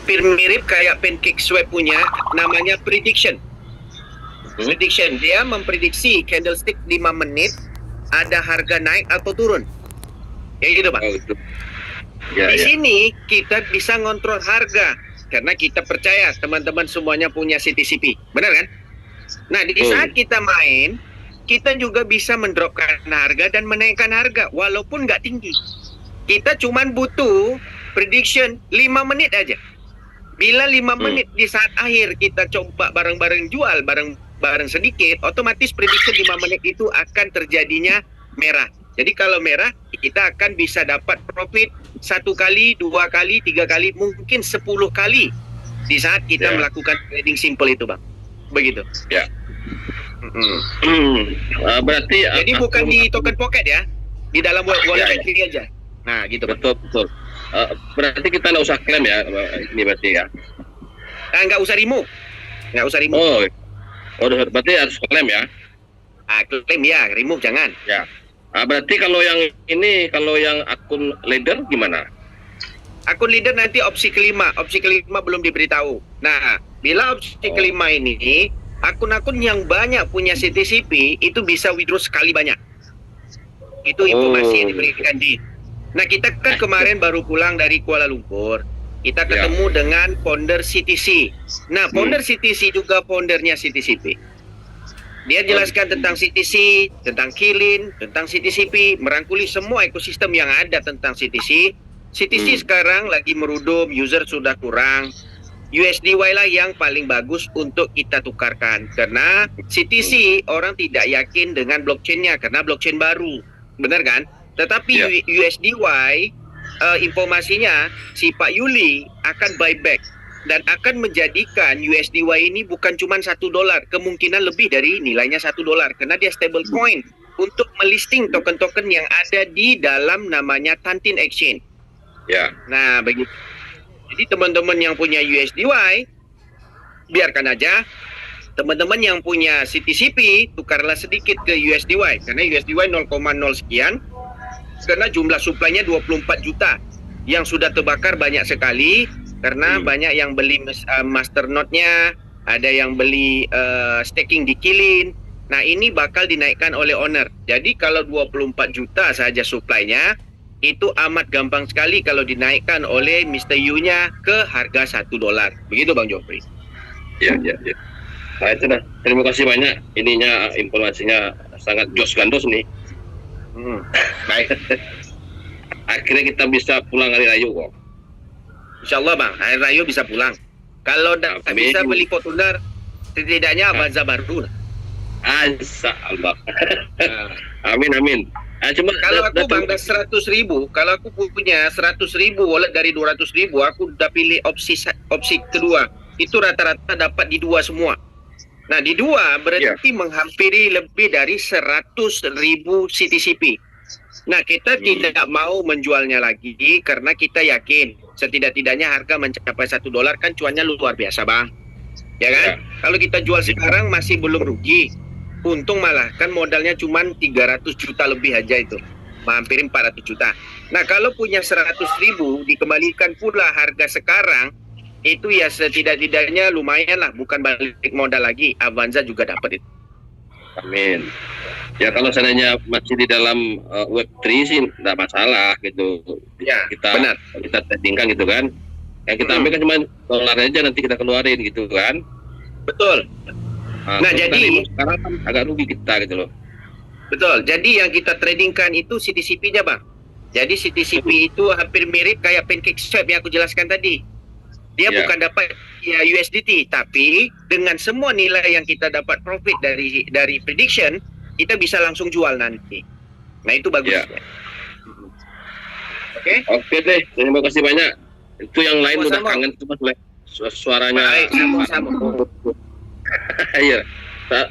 hampir mirip kayak pancake swap punya, namanya prediction. Prediction, dia memprediksi candlestick 5 menit ada harga naik atau turun. Kayak gitu, Pak. Oh, gitu. Di sini kita bisa ngontrol harga karena kita percaya teman-teman semuanya punya CTCP, benar kan? Nah, di saat kita main, kita juga bisa mendropkan harga dan menaikkan harga walaupun nggak tinggi. Kita cuman butuh prediction 5 menit aja. Bila 5 menit di saat akhir kita coba bareng-bareng jual bareng-bareng sedikit, otomatis prediction 5 menit itu akan terjadinya merah. Jadi kalau merah, kita akan bisa dapat profit 1 kali, 2 kali, 3 kali, mungkin 10 kali di saat kita melakukan trading simple itu, Bang. Begitu. Ya. Berarti jadi bukan di token pocket ya, di dalam wallet banking aja. Nah, gitu, Bang. Betul. Berarti kita nggak usah klaim ya, ini berarti ya? Nggak usah remove. Oh, berarti harus klaim ya? Klaim ya, remove jangan. Ya. Berarti kalau yang ini, kalau yang akun leader gimana? Akun leader nanti opsi kelima belum diberitahu. Nah, bila opsi kelima ini, akun-akun yang banyak punya CTCP itu bisa withdraw sekali banyak. Itu informasi yang diberikan di. Nah, kita kan kemarin baru pulang dari Kuala Lumpur. Kita ketemu dengan founder CTC. Nah, founder CTC juga foundernya CTCP. Dia jelaskan tentang CTC, tentang Kilin, tentang CTCP, merangkuli semua ekosistem yang ada tentang CTC. CTC sekarang lagi merudum, user sudah kurang. USDY lah yang paling bagus untuk kita tukarkan. Karena CTC orang tidak yakin dengan blockchain-nya, karena blockchain baru. Benar kan? Tetapi USDY, informasinya si Pak Yuli akan buyback. Dan akan menjadikan USDY ini bukan cuma $1, kemungkinan lebih dari nilainya $1, karena dia stable coin untuk melisting token-token yang ada di dalam namanya Tantin Exchange. Nah, begitu. Jadi teman-teman yang punya USDY, biarkan aja. Teman-teman yang punya CTCP, tukarlah sedikit ke USDY, karena USDY 0,0 sekian, karena jumlah supply-nya 24 juta, yang sudah terbakar banyak sekali. Karena banyak yang beli masternode-nya, ada yang beli staking di Kilin. Nah, ini bakal dinaikkan oleh owner. Jadi kalau 24 juta saja supply-nya, itu amat gampang sekali kalau dinaikkan oleh Mr. Yu-nya ke harga $1. Begitu, Bang Jofri. Ya. Nah, itu dah. Terima kasih banyak. Ininya informasinya sangat jos gandos nih. Baik. Akhirnya kita bisa pulang hari raya kok. Insya Allah, Bang, hari raya bisa pulang. Kalau tak bisa beli Fortuner, setidaknya Avanza baru. Insyaallah. Amin. Cuma kalau aku Bang, 100.000, kalau aku punya 100.000 wallet dari 200.000, aku udah pilih opsi kedua. Itu rata-rata dapat di 2 semua. Nah, di 2 berarti menghampiri lebih dari 100.000 CTCP. Nah, kita tidak mau menjualnya lagi karena kita yakin setidak-tidaknya harga mencapai $1 kan cuannya luar biasa, Bang. Ya kan? Kalau kita jual sekarang masih belum rugi. Untung malah, kan modalnya cuma 300 juta lebih aja itu. Hampir 400 juta. Nah, kalau punya 100.000 dikembalikan pula harga sekarang, itu ya setidak-tidaknya lumayan lah, bukan balik modal lagi. Avanza juga dapat itu. Amin. Ya, kalau seandainya masih di dalam Web3 sih enggak masalah gitu. Ya, kita tradingkan gitu kan. Yang kita ambil kan cuma dolar aja, nanti kita keluarin gitu kan. Betul. Nah, jadi sekarang kan agak rugi kita gitu loh. Betul. Jadi yang kita tradingkan itu CTCP-nya, Bang. Jadi CTCP itu hampir mirip kayak pancake swap yang aku jelaskan tadi. Dia bukan dapat USDT, tapi dengan semua nilai yang kita dapat profit dari prediction, kita bisa langsung jual nanti. Nah, itu bagus. Oke deh, terima kasih banyak. Itu yang lain udah kangen tuh Mas, suaranya. Baik, sama-sama. Iya.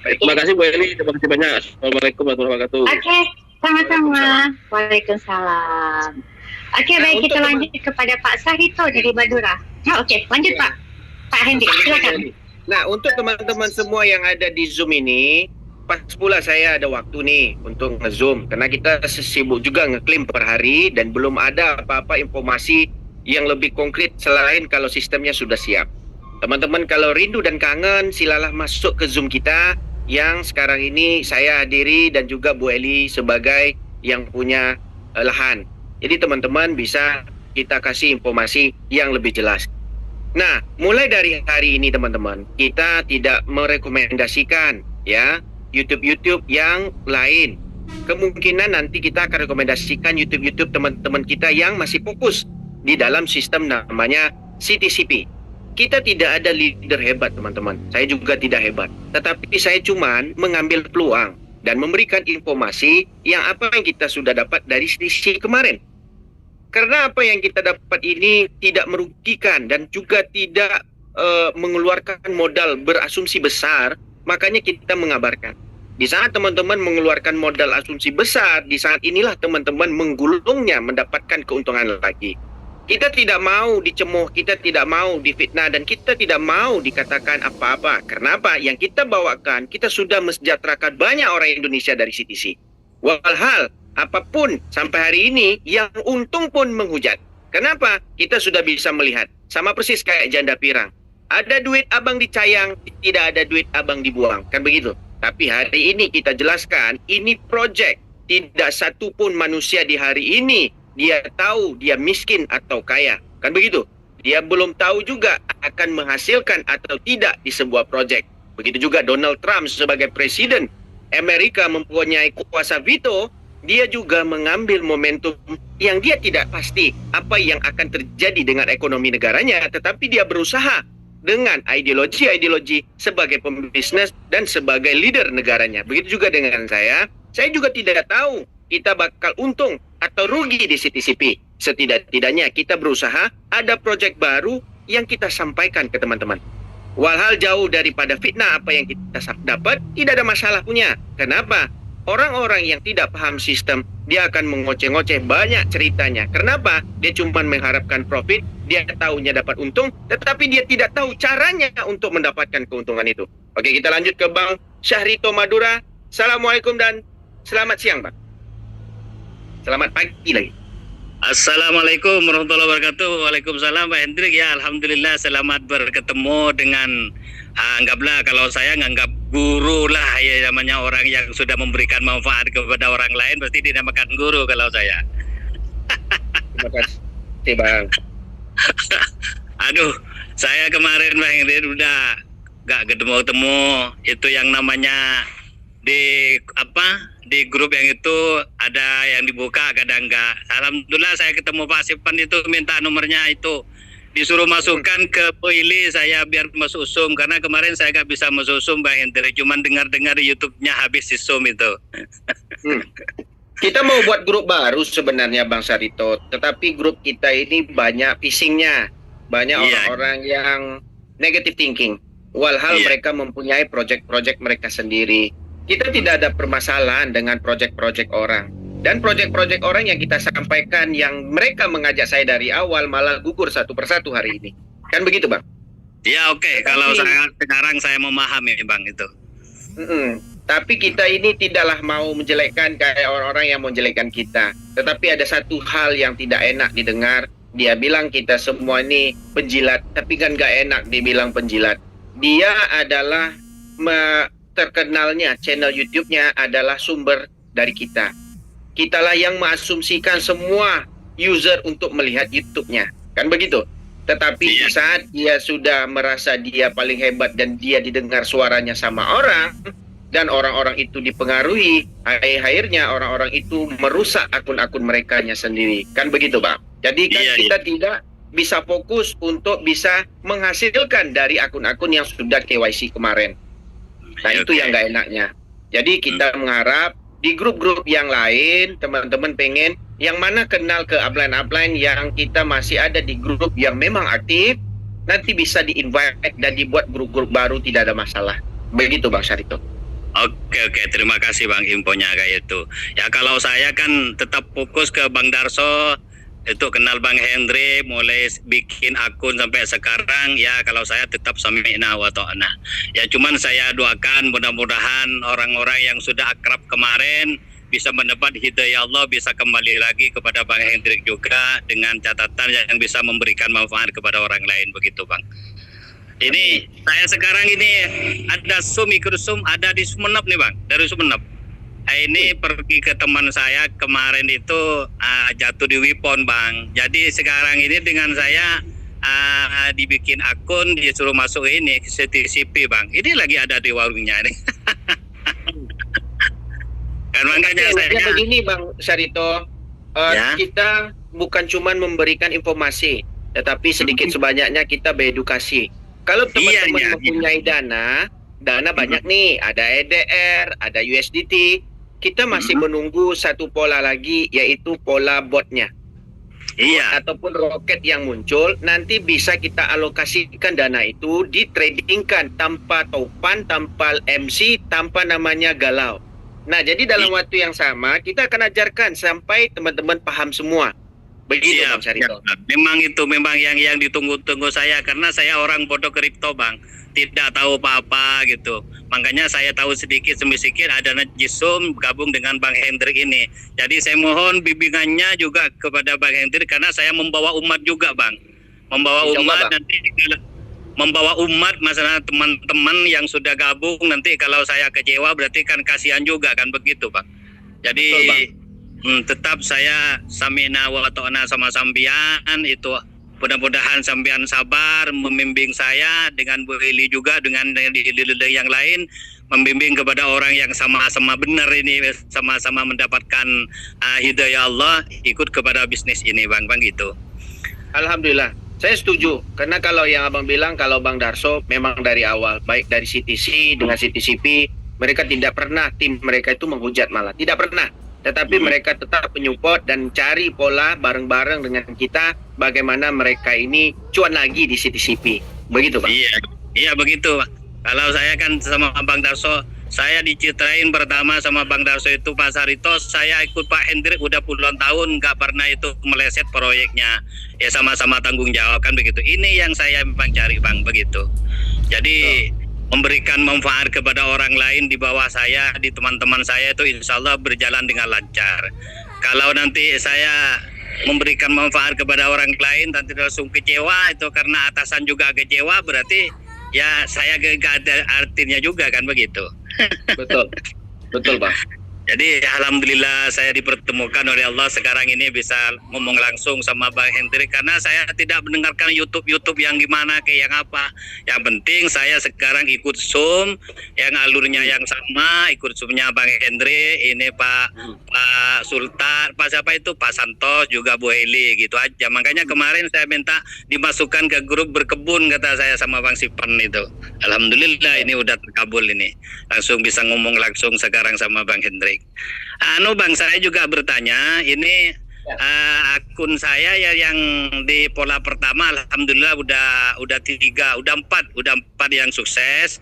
Terima kasih Bu Eli, terima kasih banyak. Assalamualaikum warahmatullahi wabarakatuh. Oke, sama-sama. Waalaikumsalam. Oke, baik, kita lanjut kepada Pak Sahito dari Madura. Oke, lanjut Pak Hendy, silakan. Nah, untuk teman-teman semua yang ada di Zoom ini, pas pula saya ada waktu nih untuk nge-zoom, karena kita sibuk juga ngeklaim per hari dan belum ada apa-apa informasi yang lebih konkret selain kalau sistemnya sudah siap. Teman-teman kalau rindu dan kangen, silalah masuk ke Zoom kita yang sekarang ini saya hadiri dan juga Bu Eli sebagai yang punya lahan. Jadi teman-teman bisa kita kasih informasi yang lebih jelas. Nah, mulai dari hari ini teman-teman, kita tidak merekomendasikan ya YouTube yang lain. Kemungkinan nanti kita akan rekomendasikan YouTube teman-teman kita yang masih fokus di dalam sistem namanya CTCP. Kita tidak ada leader hebat teman-teman. Saya juga tidak hebat. Tetapi saya cuman mengambil peluang dan memberikan informasi yang apa yang kita sudah dapat dari CTC kemarin. Karena apa yang kita dapat ini tidak merugikan dan juga tidak mengeluarkan modal berasumsi besar, makanya kita mengabarkan. Di saat teman-teman mengeluarkan modal asumsi besar, di saat inilah teman-teman menggulungnya mendapatkan keuntungan lagi. Kita tidak mau dicemuh, kita tidak mau difitnah, dan kita tidak mau dikatakan apa-apa. Kenapa? Yang kita bawakan, kita sudah mensejahterakan banyak orang Indonesia dari CTC. Walhal, apapun sampai hari ini, yang untung pun menghujat. Kenapa? Kita sudah bisa melihat. Sama persis kayak janda pirang. Ada duit abang dicayang, tidak ada duit abang dibuang. Kan begitu? Tapi hari ini kita jelaskan, ini projek. Tidak satu pun manusia di hari ini dia tahu dia miskin atau kaya. Kan begitu? Dia belum tahu juga akan menghasilkan atau tidak di sebuah projek. Begitu juga Donald Trump sebagai presiden Amerika mempunyai kuasa veto, dia juga mengambil momentum yang dia tidak pasti apa yang akan terjadi dengan ekonomi negaranya, tetapi dia berusaha dengan ideologi sebagai pembisnis dan sebagai leader negaranya. Begitu juga dengan saya juga tidak tahu kita bakal untung atau rugi di CTCP. Setidak-tidaknya kita berusaha ada proyek baru yang kita sampaikan ke teman-teman. Walhal jauh daripada fitnah apa yang kita dapat, tidak ada masalah punya. Kenapa? Orang-orang yang tidak paham sistem, dia akan mengoceh-ngoceh banyak ceritanya. Kenapa? Dia cuma mengharapkan profit, dia tahunya dapat untung, tetapi dia tidak tahu caranya untuk mendapatkan keuntungan itu. Oke, kita lanjut ke Bang Syahrito Madura. Assalamualaikum dan selamat siang, Bang. Selamat pagi lagi. Assalamualaikum warahmatullahi wabarakatuh. Waalaikumsalam Pak Hendrik. Ya Alhamdulillah selamat berketemu dengan anggaplah kalau saya nganggap guru lah ya, namanya orang yang sudah memberikan manfaat kepada orang lain pasti dinamakan guru kalau saya. Terima kasih Bang. Aduh, saya kemarin Pak Hendrik udah gak ketemu-temu. Itu yang namanya di grup yang itu ada yang dibuka kadang enggak. Alhamdulillah saya ketemu Pak Sipan itu minta nomornya itu, disuruh masukkan ke Poili saya biar masuk Zoom karena kemarin saya nggak bisa masuk Zoom Bang Hendrik, cuman dengar-dengar YouTube-nya habis di Zoom itu. Kita mau buat grup baru sebenarnya Bang Sarito, tetapi grup kita ini banyak phishingnya, banyak orang-orang yang negative thinking. Walhal mereka mempunyai project-project mereka sendiri. Kita tidak ada permasalahan dengan project-project orang. Dan project-project orang yang kita sampaikan yang mereka mengajak saya dari awal malah gugur satu persatu hari ini. Kan begitu Bang? Ya oke. Kalau sekarang saya memahami Bang itu. Tapi kita ini tidaklah mau menjelekkan kayak orang-orang yang menjelekkan kita. Tetapi ada satu hal yang tidak enak didengar. Dia bilang kita semua ini penjilat. Tapi kan gak enak dibilang penjilat. Dia adalah terkenalnya channel YouTube-nya adalah sumber dari kita. Kitalah yang mengasumsikan semua user untuk melihat YouTube-nya. Kan begitu? Tetapi saat dia sudah merasa dia paling hebat dan dia didengar suaranya sama orang, dan orang-orang itu dipengaruhi, akhirnya orang-orang itu merusak akun-akun merekanya sendiri. Kan begitu Bang? Jadi kan kita tidak bisa fokus untuk bisa menghasilkan dari akun-akun yang sudah KYC kemarin. Nah itu yang nggak enaknya. Jadi kita mengharap di grup-grup yang lain, teman-teman pengen yang mana kenal ke upline-upline yang kita masih ada di grup yang memang aktif, nanti bisa di-invite dan dibuat grup-grup baru, tidak ada masalah. Begitu Bang Syarito. Oke, terima kasih Bang infonya kayak itu. Ya kalau saya kan tetap fokus ke Bang Darso, itu kenal Bang Hendrik mulai bikin akun sampai sekarang. Ya kalau saya tetap sami'na wa ta'na. Ya cuman saya doakan mudah-mudahan orang-orang yang sudah akrab kemarin bisa mendapat hidayah Allah, bisa kembali lagi kepada Bang Hendrik juga dengan catatan yang bisa memberikan manfaat kepada orang lain begitu Bang. Ini saya sekarang ini ada ikut Zoom ada di Sumeneb nih Bang, dari Sumeneb. Ini pergi ke teman saya kemarin itu jatuh di Wipon Bang. Jadi sekarang ini dengan saya dibikin akun, disuruh masuk ini ke CTCP Bang. Ini lagi ada di warungnya nih. Kan makanya saya begini Bang Syarito, Ya. kita bukan cuma memberikan informasi, tetapi sedikit sebanyaknya kita beredukasi. Kalau teman-teman Iya. mempunyai dana banyak nih, ada EDR, ada USDT, kita masih menunggu satu pola lagi, yaitu pola botnya. Iya. Ataupun roket yang muncul, nanti bisa kita alokasikan dana itu ditradingkan tanpa topan, tanpa MC, tanpa namanya galau. Nah, jadi dalam waktu yang sama kita akan ajarkan sampai teman-teman paham semua. Begitu Bang Syarito. Memang yang ditunggu-tunggu saya, karena saya orang bodoh kripto Bang, tidak tahu apa-apa gitu. Makanya saya tahu sedikit demi sedikit ada Najisum gabung dengan Bang Hendrik ini. Jadi saya mohon bimbingannya juga kepada Bang Hendrik, karena saya membawa umat juga Bang. Membawa Coba, umat Bang. nanti membawa umat, masalah teman-teman yang sudah gabung, nanti kalau saya kecewa berarti kan kasihan juga kan begitu Bang. Jadi Betul, tetap saya samina wa ta'na sama sambian itu, mudah-mudahan sambian sabar membimbing saya dengan Bu Eli juga dengan yang lain, membimbing kepada orang yang sama-sama benar ini, sama-sama mendapatkan hidayah Allah, ikut kepada bisnis ini Bang gitu. Alhamdulillah. Saya setuju, karena kalau yang Abang bilang, kalau Bang Darso memang dari awal, baik dari CTC dengan CTCP, mereka tidak pernah, tim mereka itu menghujat malah, tidak pernah. Tetapi mereka tetap menyupport dan cari pola bareng-bareng dengan kita, bagaimana mereka ini cuan lagi di CTCP. Begitu Bang? Iya begitu. Kalau saya kan sama Bang Darso, saya dicitrain pertama sama Bang Darso itu Pak Sarito, saya ikut Pak Hendrik udah puluhan tahun, nggak pernah itu meleset proyeknya. Ya sama-sama tanggung jawab kan begitu. Ini yang saya memang cari Bang begitu. Jadi memberikan manfaat kepada orang lain di bawah saya, di teman-teman saya itu insya Allah berjalan dengan lancar. Kalau nanti saya memberikan manfaat kepada orang lain nanti langsung kecewa, itu karena atasan juga kecewa, berarti ya saya gak ada artinya juga kan begitu. Betul. Betul Bang. Jadi alhamdulillah saya dipertemukan oleh Allah sekarang ini bisa ngomong langsung sama Bang Hendrik, karena saya tidak mendengarkan YouTube yang gimana kayak yang apa. Yang penting saya sekarang ikut Zoom yang alurnya yang sama, ikut Zoomnya Bang Hendrik, ini Pak Sultan, Pak siapa itu, Pak Santos juga Bu Heli gitu aja. Makanya kemarin saya minta dimasukkan ke grup berkebun kata saya sama Bang Sipan itu. Alhamdulillah ini udah terkabul ini. Langsung bisa ngomong langsung sekarang sama Bang Hendrik. Bang, saya juga bertanya, ini akun saya ya yang di pola pertama alhamdulillah udah 4 yang sukses.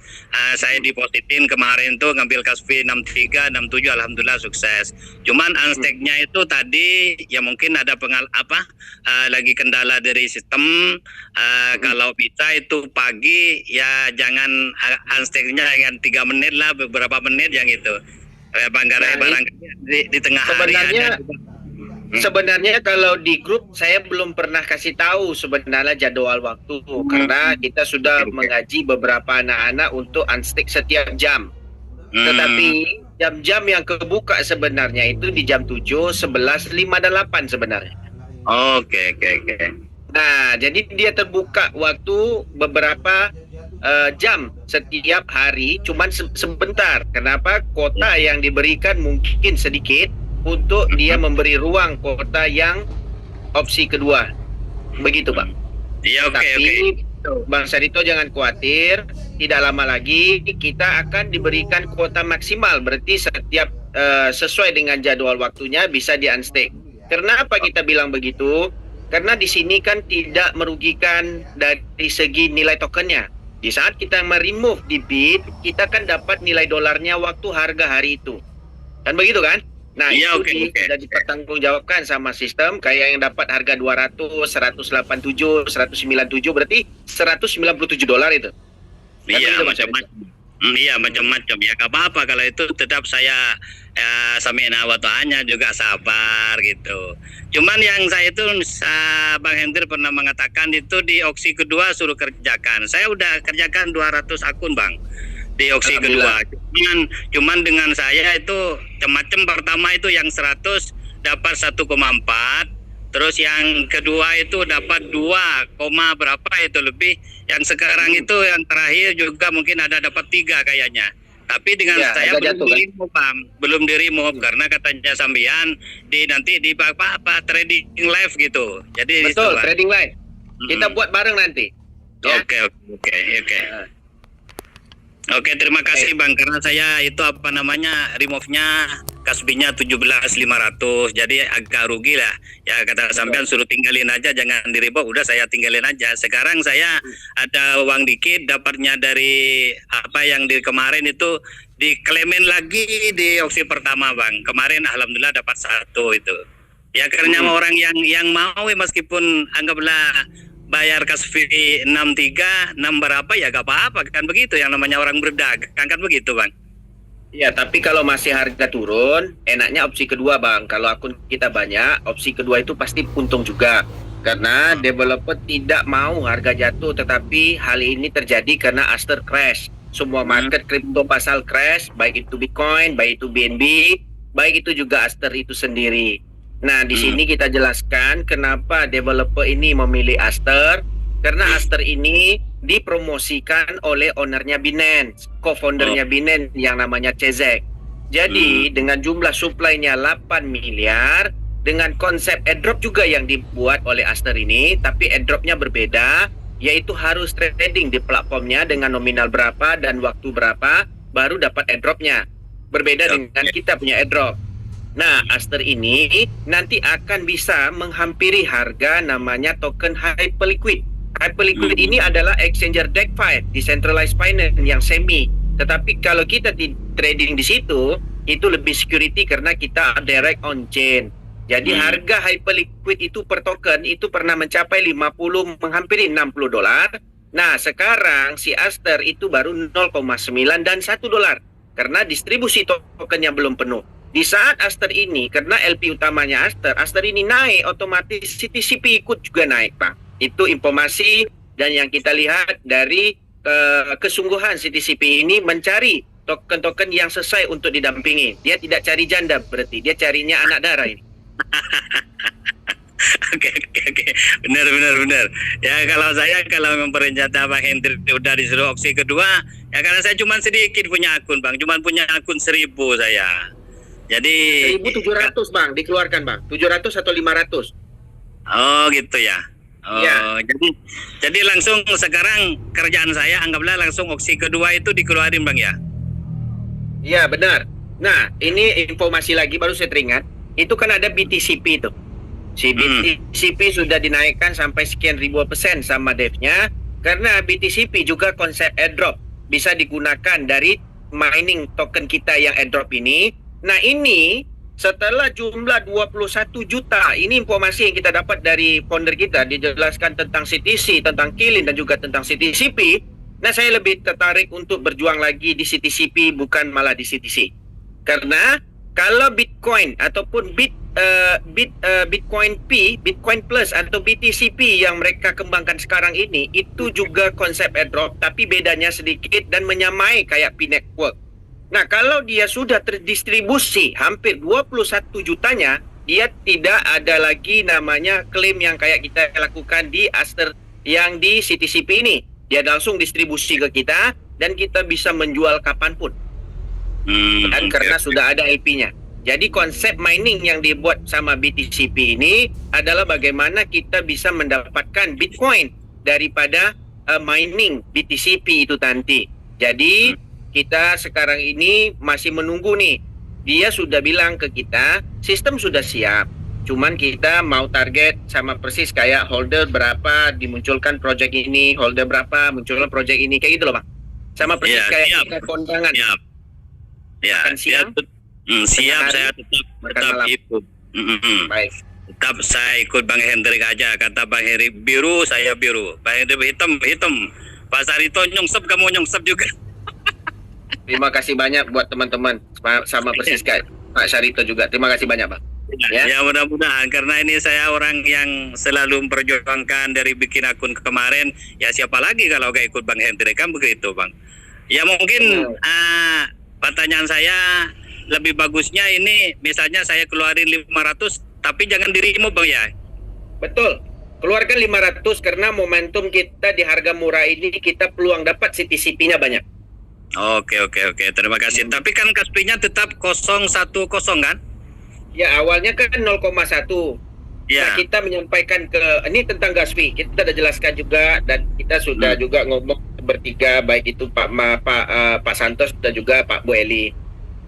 Saya depositin kemarin tuh ngambil Kaspi 63 67 alhamdulillah sukses. Cuman unstack-nya itu tadi ya mungkin ada lagi kendala dari sistem. Kalau bisa itu pagi ya jangan unstack-nya yang 3 menit lah, beberapa menit yang itu. Barang di tengah hari ada. Sebenarnya kalau di grup saya belum pernah kasih tahu sebenarnya jadwal waktu, karena kita sudah mengaji beberapa anak-anak untuk unstick setiap jam. Tetapi jam-jam yang kebuka sebenarnya itu di jam 7, 11, 5 dan 8 sebenarnya. Oke. Nah, jadi dia terbuka waktu beberapa jam setiap hari, cuman sebentar. Kenapa? Kuota yang diberikan mungkin sedikit untuk dia memberi ruang kuota yang opsi kedua. Begitu, Bang. Iya, oke. Bang Sarito jangan khawatir, tidak lama lagi kita akan diberikan kuota maksimal, berarti setiap sesuai dengan jadwal waktunya bisa di-unstack. Kenapa kita bilang begitu? Karena di sini kan tidak merugikan dari segi nilai tokennya. Di saat kita meremove di bid, kita kan dapat nilai dolarnya waktu harga hari itu. Kan begitu kan? Nah, iya, itu sudah dipertanggungjawabkan sama sistem, kayak yang dapat harga 200, 187, 197, berarti 197 dolar itu. Iya, macam-macam. Iya macam-macam ya, gak apa-apa kalau itu tetap saya sami'na wa ta'anya juga sabar gitu. Cuman yang saya itu Bang Hendri pernah mengatakan itu di opsi kedua suruh kerjakan. Saya udah kerjakan 200 akun Bang di opsi kedua. Cuman dengan saya itu macam pertama itu yang 100 dapat 1,4. Terus yang kedua itu dapat 2, berapa itu lebih. Yang sekarang itu yang terakhir juga mungkin ada dapat 3 kayaknya. Tapi dengan saya belum di remove karena katanya sambian nanti di apa trading live gitu. Jadi betul trading live. Kita buat bareng nanti. Ya? Oke. Oke, terima kasih Bang karena saya itu remove-nya kasbinya 17.500. Jadi agak rugi lah. Ya kata sampean suruh tinggalin aja jangan di-remove, udah saya tinggalin aja. Sekarang saya ada uang dikit dapatnya dari apa yang di kemarin itu diklamin lagi di opsi pertama Bang. Kemarin alhamdulillah dapat 1 itu. Ya karena orang yang mau meskipun anggaplah bayar kasfi 63, 6 berapa ya gak apa-apa kan begitu yang namanya orang berdagang kan begitu Bang. Iya, tapi kalau masih harga turun, enaknya opsi kedua Bang. Kalau akun kita banyak, opsi kedua itu pasti untung juga. Karena developer tidak mau harga jatuh, tetapi hal ini terjadi karena Aster crash. Semua market kripto pasal crash, baik itu Bitcoin, baik itu BNB, baik itu juga Aster itu sendiri. Nah, di sini kita jelaskan kenapa developer ini memilih Aster. Karena Aster ini dipromosikan oleh ownernya Binance, co-foundernya Binance yang namanya Cezek. Jadi, dengan jumlah supply-nya 8 miliar, dengan konsep airdrop juga yang dibuat oleh Aster ini, tapi airdropnya berbeda, yaitu harus trading di platformnya dengan nominal berapa dan waktu berapa, baru dapat airdropnya. Berbeda dengan kita punya airdrop. Nah, Aster ini nanti akan bisa menghampiri harga namanya token Hyperliquid. Hyperliquid ini adalah exchanger DeFi, decentralized finance yang semi. Tetapi kalau kita trading di situ, itu lebih security karena kita direct on chain. Jadi harga Hyperliquid itu per token itu pernah mencapai 50 menghampiri $60. Nah, sekarang si Aster itu baru 0,9 dan $1 karena distribusi tokennya belum penuh. Di saat Aster ini, karena LP utamanya Aster ini naik, otomatis CTCP ikut juga naik, Pak. Itu informasi dan yang kita lihat dari kesungguhan CTCP ini mencari token-token yang sesuai untuk didampingi. Dia tidak cari janda berarti, dia carinya anak darah ini. Oke. Benar. Ya kalau mempersenjatai Bang Hendri udah disuruh opsi kedua, ya karena saya cuma sedikit punya akun Bang, cuma punya akun 1.000 saya. Jadi 1.700 Bang, dikeluarkan Bang. 700 atau 500. Oh gitu ya. Oh, ya. Jadi langsung sekarang kerjaan saya anggaplah langsung opsi kedua itu dikeluarin Bang ya. Iya, benar. Nah, ini informasi lagi baru saya teringat. Itu kan ada BTCP itu. Si BTCP sudah dinaikkan sampai sekian ribu % sama devnya. Karena BTCP juga konsep airdrop bisa digunakan dari mining token kita yang airdrop ini. Nah, ini setelah jumlah 21 juta, ini informasi yang kita dapat dari founder kita, dijelaskan tentang CTC, tentang Kilin dan juga tentang CTCP. Nah, saya lebih tertarik untuk berjuang lagi di CTCP bukan malah di CTC. Karena kalau Bitcoin ataupun Bitcoin Plus atau BTCP yang mereka kembangkan sekarang ini, itu juga konsep airdrop, tapi bedanya sedikit dan menyamai kayak P-Network. Nah, kalau dia sudah terdistribusi hampir 21 jutanya, dia tidak ada lagi namanya klaim yang kayak kita lakukan di Aster yang di CTCP ini. Dia langsung distribusi ke kita dan kita bisa menjual kapanpun. Dan karena sudah ada LP-nya. Jadi konsep mining yang dibuat sama BTCP ini adalah bagaimana kita bisa mendapatkan Bitcoin daripada mining BTCP itu nanti. Jadi kita sekarang ini masih menunggu nih. Dia sudah bilang ke kita, sistem sudah siap. Cuman kita mau target sama persis kayak holder berapa dimunculkan project ini, holder berapa munculkan project ini, kayak gitu loh Bang. Sama persis kayak kita kondangan. Siap, siap saya tetap itu. Baik. Tetap saya ikut Bang Hendrik aja. Kata Bang Hendrik biru, saya biru. Bang Hendrik hitam. Pak Sarito nyongsep, kamu nyongsep juga. Terima kasih banyak buat teman-teman sama persis kayak Pak Syarito juga. Terima kasih banyak, Bang. Ya, mudah-mudahan karena ini saya orang yang selalu memperjuangkan dari bikin akun kemarin. Ya siapa lagi kalau gak ikut Bang Hendrik, kan begitu Bang. Ya mungkin pertanyaan saya lebih bagusnya ini misalnya saya keluarin 500 tapi jangan dirimu Bang ya. Betul. Keluarkan 500 karena momentum kita di harga murah ini kita peluang dapat CTCP-nya banyak. Oke. Terima kasih. Tapi kan Kaspi-nya tetap 010 kan? Ya awalnya kan 0,1. Ya. Nah, kita menyampaikan ini tentang Gaspi. Kita sudah jelaskan juga dan kita sudah juga ngomong bertiga baik itu Pak Santos dan juga Pak Bu Eli.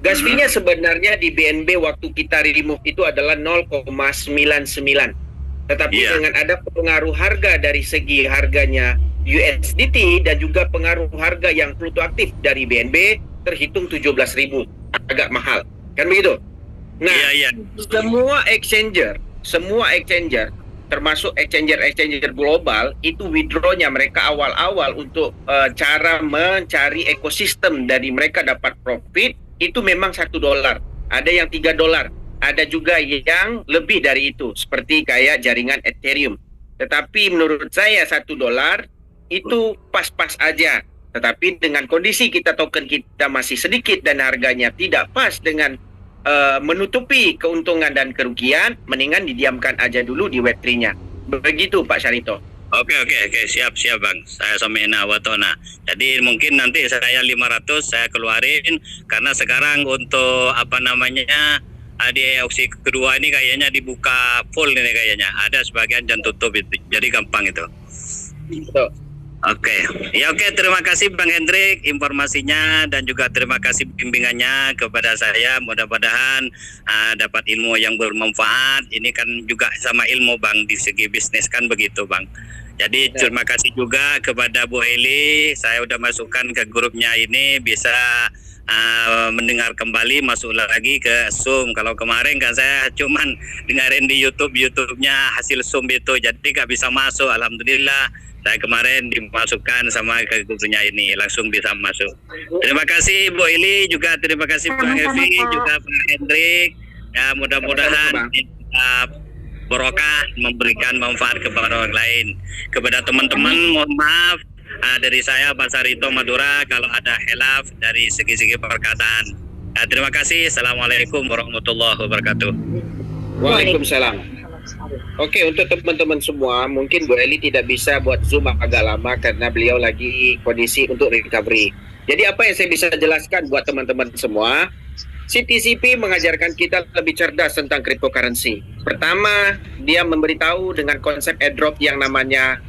Gaspi-nya sebenarnya di BNB waktu kita remove itu adalah 0,99. Tetapi dengan ada pengaruh harga dari segi harganya USDT dan juga pengaruh harga yang fluktuatif dari BNB terhitung 17.000. Agak mahal. Kan begitu? Nah, semua exchanger termasuk exchanger global itu withdraw-nya mereka awal-awal untuk cara mencari ekosistem dari mereka dapat profit itu memang $1. Ada yang $3, ada juga yang lebih dari itu seperti kayak jaringan Ethereum. Tetapi menurut saya $1 itu pas-pas aja. Tetapi dengan kondisi token kita masih sedikit dan harganya tidak pas dengan menutupi keuntungan dan kerugian, mendingan didiamkan aja dulu di Web3-nya. Begitu Pak Syarito. Oke, siap Bang. Saya samina watona. Jadi mungkin nanti saya 500 saya keluarin karena sekarang untuk di opsi kedua ini kayaknya dibuka full ini kayaknya. Ada sebagian dan tutup itu. Jadi gampang itu. Betul. Oke, terima kasih Bang Hendrik informasinya dan juga terima kasih bimbingannya kepada saya. Mudah-mudahan dapat ilmu yang bermanfaat. Ini kan juga sama ilmu Bang di segi bisnis kan begitu Bang. Jadi terima kasih juga kepada Bu Heli. Saya udah masukkan ke grupnya ini bisa mendengar kembali, masuk lagi ke Zoom. Kalau kemarin kan saya cuman dengerin di YouTube-nya hasil Zoom itu, jadi gak bisa masuk. Alhamdulillah saya kemarin dimasukkan sama ke grupnya ini, langsung bisa masuk. Terima kasih Bu Ili, juga terima kasih Bang Evi, juga Pak Hendrik. Ya mudah-mudahan barokah memberikan manfaat kepada orang lain. Kepada teman-teman mohon maaf dari saya Pak Syarito Madura kalau ada khilaf dari segi-segi perkataan. Terima kasih. Assalamualaikum warahmatullahi wabarakatuh. Waalaikumsalam. Oke, untuk teman-teman semua, mungkin Bu Eli tidak bisa buat Zoom agak lama karena beliau lagi kondisi untuk recovery. Jadi apa yang saya bisa jelaskan buat teman-teman semua, CTCP mengajarkan kita lebih cerdas tentang cryptocurrency. Pertama, dia memberitahu dengan konsep airdrop yang namanya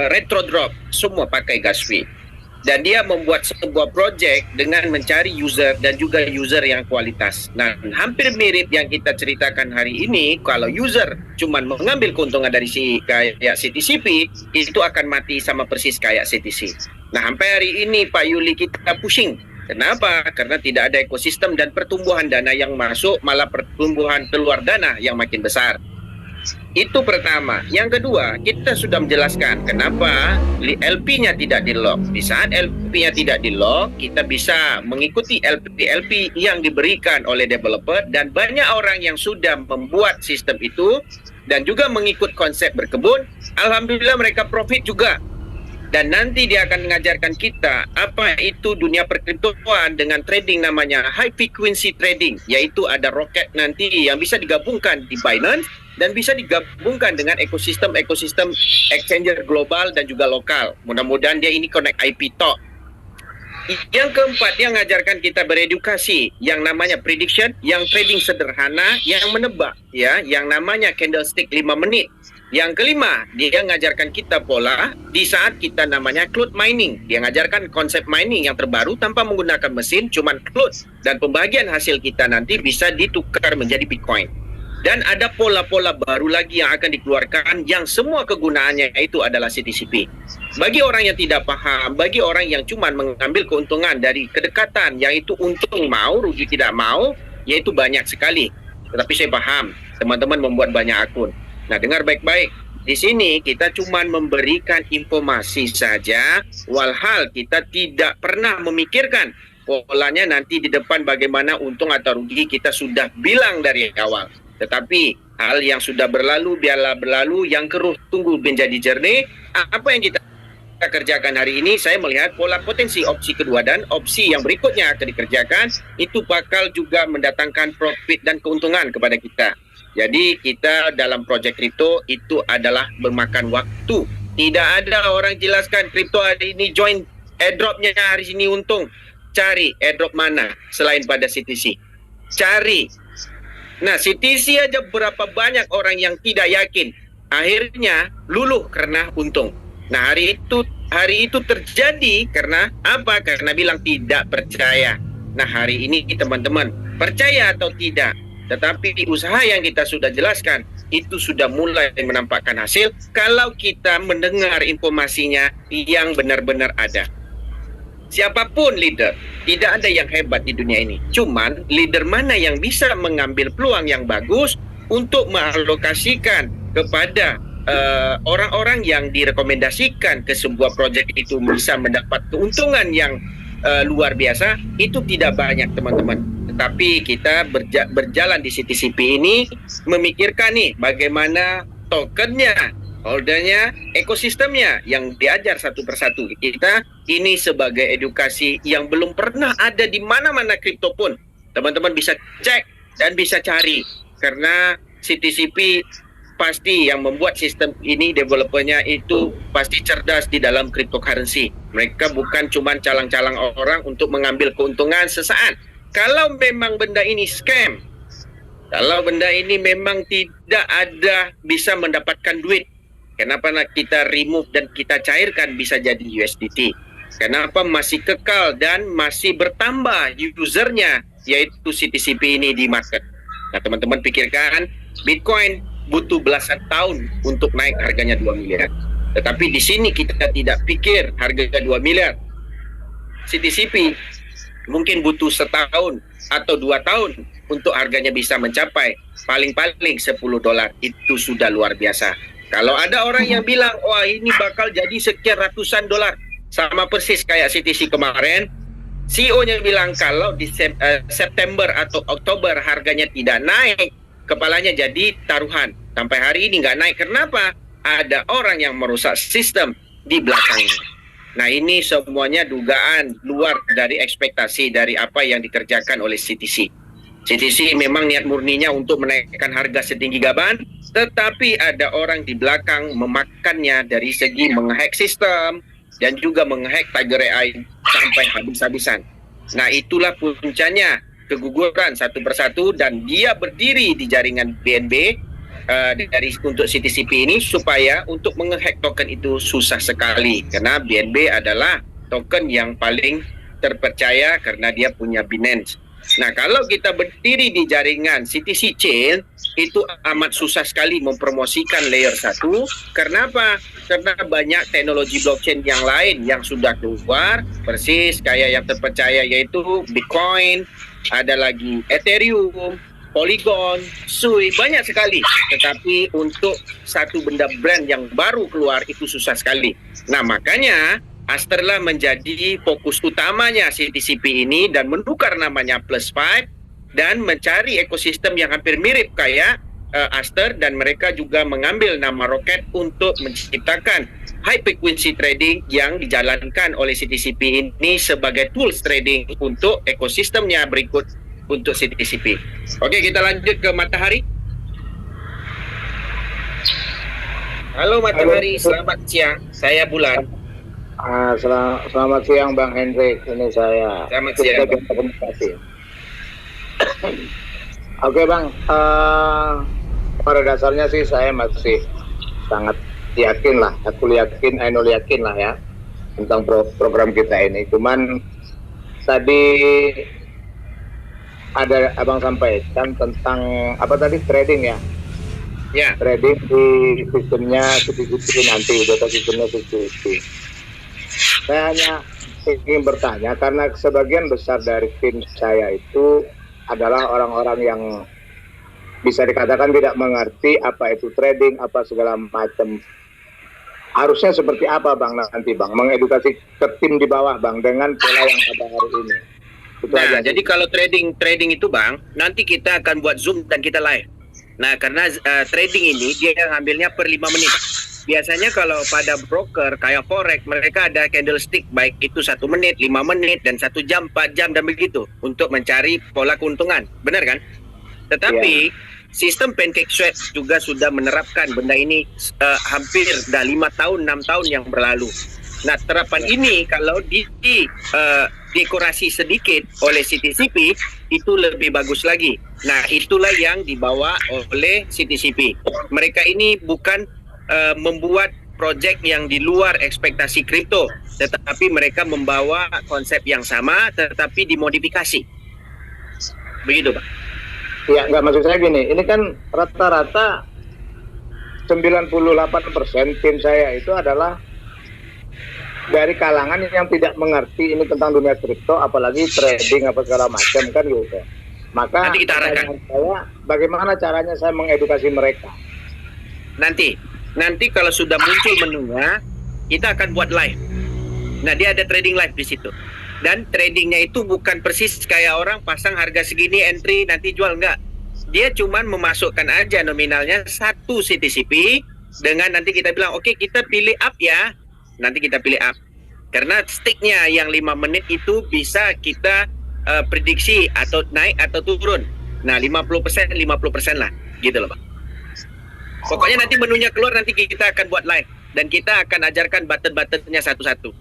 retro drop, semua pakai gas fee. Dan dia membuat sebuah project dengan mencari user dan juga user yang kualitas. Nah, hampir mirip yang kita ceritakan hari ini, kalau user cuma mengambil keuntungan dari kayak CTCP, itu akan mati sama persis kayak CTC. Nah, sampai hari ini Pak Yuli kita pushing. Kenapa? Karena tidak ada ekosistem dan pertumbuhan dana yang masuk, malah pertumbuhan keluar dana yang makin besar. Itu pertama. Yang kedua, kita sudah menjelaskan kenapa LP-nya tidak di-lock. Di saat LP-nya tidak di-lock, kita bisa mengikuti LP yang diberikan oleh developer dan banyak orang yang sudah membuat sistem itu dan juga mengikut konsep berkebun. Alhamdulillah mereka profit juga. Dan nanti dia akan mengajarkan kita apa itu dunia perkriptoan dengan trading namanya high frequency trading, yaitu ada roket nanti yang bisa digabungkan di Binance dan bisa digabungkan dengan ekosistem exchanger global dan juga lokal. Mudah-mudahan dia ini connect IP talk. Yang keempat, dia mengajarkan kita beredukasi yang namanya prediction, yang trading sederhana, yang menebak, ya, yang namanya candlestick 5 menit. Yang kelima, dia mengajarkan kita pola di saat kita namanya cloud mining. Dia mengajarkan konsep mining yang terbaru tanpa menggunakan mesin, cuman cloud. Dan pembagian hasil kita nanti bisa ditukar menjadi Bitcoin. Dan ada pola-pola baru lagi yang akan dikeluarkan yang semua kegunaannya itu adalah CTCP. Bagi orang yang tidak paham, bagi orang yang cuma mengambil keuntungan dari kedekatan, yaitu untung mau, rugi tidak mau, yaitu banyak sekali. Tetapi saya paham, teman-teman membuat banyak akun. Nah, dengar baik-baik. Di sini kita cuma memberikan informasi saja, walhal kita tidak pernah memikirkan polanya nanti di depan bagaimana untung atau rugi kita sudah bilang dari awal. Tetapi hal yang sudah berlalu biarlah berlalu, yang keruh tunggu menjadi jernih. Apa yang kita kerjakan hari ini, saya melihat pola potensi opsi kedua dan opsi yang berikutnya akan dikerjakan itu bakal juga mendatangkan profit dan keuntungan kepada kita. Jadi kita dalam projek kripto itu adalah memakan waktu. Tidak ada orang jelaskan kripto hari ini join airdropnya hari ini untung. Cari airdrop mana selain pada CTC. Cari. Nah, CTC aja berapa banyak orang yang tidak yakin. Akhirnya luluh karena untung. Nah, hari itu terjadi karena apa? Karena bilang tidak percaya. Nah, hari ini teman-teman, percaya atau tidak, tetapi usaha yang kita sudah jelaskan itu sudah mulai menampakkan hasil kalau kita mendengar informasinya yang benar-benar ada. Siapapun leader, tidak ada yang hebat di dunia ini. Cuman leader mana yang bisa mengambil peluang yang bagus untuk mengalokasikan kepada orang-orang yang direkomendasikan ke sebuah proyek itu bisa mendapat keuntungan yang luar biasa, itu tidak banyak teman-teman. Tetapi kita berjalan di CTCP ini memikirkan nih bagaimana tokennya, holdernya, ekosistemnya yang diajar satu persatu. Kita ini sebagai edukasi yang belum pernah ada di mana-mana kripto pun. Teman-teman bisa cek dan bisa cari. Karena CTCP pasti yang membuat sistem ini, developernya itu pasti cerdas di dalam cryptocurrency. Mereka bukan cuma calang-calang orang untuk mengambil keuntungan sesaat. Kalau memang benda ini scam, kalau benda ini memang tidak ada bisa mendapatkan duit, kenapa kita remove dan kita cairkan bisa jadi USDT? Kenapa masih kekal dan masih bertambah usernya, yaitu CTCP ini di market? Nah, teman-teman pikirkan, Bitcoin butuh belasan tahun untuk naik harganya 2 miliar. Tetapi di sini kita tidak pikir harga 2 miliar. CTCP mungkin butuh setahun atau 2 tahun untuk harganya bisa mencapai paling-paling $10. Itu sudah luar biasa. Kalau ada orang yang bilang, wah ini bakal jadi sekian ratusan dolar, sama persis kayak CTC kemarin, CEO-nya bilang kalau di September atau Oktober harganya tidak naik, kepalanya jadi taruhan. Sampai hari ini nggak naik. Kenapa? Ada orang yang merusak sistem di belakangnya. Nah, ini semuanya dugaan luar dari ekspektasi dari apa yang dikerjakan oleh CTC. CTC memang niat murninya untuk menaikkan harga setinggi gaban, tetapi ada orang di belakang memakannya dari segi menghack sistem dan juga menghack Tiger AI sampai habis-habisan. Nah, itulah puncanya keguguran satu persatu, dan dia berdiri di jaringan BNB dari untuk CTCP ini supaya untuk menghack token itu susah sekali, karena BNB adalah token yang paling terpercaya karena dia punya Binance. Nah, kalau kita berdiri di jaringan CTC Chain, itu amat susah sekali mempromosikan layer 1. Kenapa? Karena banyak teknologi blockchain yang lain yang sudah keluar, persis kayak yang terpercaya yaitu Bitcoin, ada lagi Ethereum, Polygon, Sui, banyak sekali. Tetapi untuk satu benda brand yang baru keluar itu susah sekali. Nah, makanya Aster lah menjadi fokus utamanya CTCP ini dan menukar namanya Plus5 dan mencari ekosistem yang hampir mirip kayak Aster, dan mereka juga mengambil nama Rocket untuk menciptakan high frequency trading yang dijalankan oleh CTCP ini sebagai tools trading untuk ekosistemnya berikut untuk CTCP. Oke, kita lanjut ke Matahari. Halo Matahari, selamat siang. Saya Bulan. Selamat siang Bang Hendrik, ini saya. Selamat siang. Oke Bang, pada dasarnya sih saya masih sangat yakin lah, Ainul yakin lah ya tentang program kita ini. Cuman tadi ada Abang sampaikan tentang apa tadi, trading ya? Ya. Trading di sistemnya CTCP nanti, data sistemnya CTCP. Saya hanya ingin bertanya karena sebagian besar dari tim saya itu adalah orang-orang yang bisa dikatakan tidak mengerti apa itu trading, apa segala macam. Harusnya seperti apa Bang nanti Bang, mengedukasi ke tim di bawah Bang dengan pola yang ada hari ini. Itu Nah, aja sih. jadi kalau trading itu Bang, nanti kita akan buat Zoom dan kita live. Nah, karena trading ini dia ngambilnya per 5 menit. Biasanya kalau pada broker kayak forex, mereka ada candlestick, baik itu 1 menit, 5 menit, dan 1 jam, 4 jam, dan begitu, untuk mencari pola keuntungan. Benar kan? Tetapi sistem PancakeSwap juga sudah menerapkan benda ini hampir dah 5 tahun, 6 tahun yang berlalu. Nah, terapan ini kalau dekorasi sedikit oleh CTCP, itu lebih bagus lagi. Nah, itulah yang dibawa oleh CTCP. Mereka ini bukan membuat project yang di luar ekspektasi kripto, tetapi mereka membawa konsep yang sama tetapi dimodifikasi. Begitu, Pak. Ya, nggak, maksud saya gini, ini kan rata-rata 98% tim saya itu adalah dari kalangan yang tidak mengerti ini tentang dunia kripto, apalagi trading apa segala macam kan gitu. Maka Nanti kita arahkan. pertanyaan saya, bagaimana caranya saya mengedukasi mereka? Nanti kalau sudah muncul menunya, kita akan buat live. Nah, dia ada trading live di situ. Dan tradingnya itu bukan persis kayak orang pasang harga segini entry nanti jual, enggak. Dia cuman memasukkan aja nominalnya 1 CTCP dengan nanti kita bilang oke, kita pilih up ya. Nanti kita pilih up. Karena sticknya yang 5 menit itu bisa kita prediksi atau naik atau turun. Nah, 50% lah, gitu loh, Pak. Pokoknya nanti menunya keluar, nanti kita akan buat live dan kita akan ajarkan button-buttonnya satu-satu.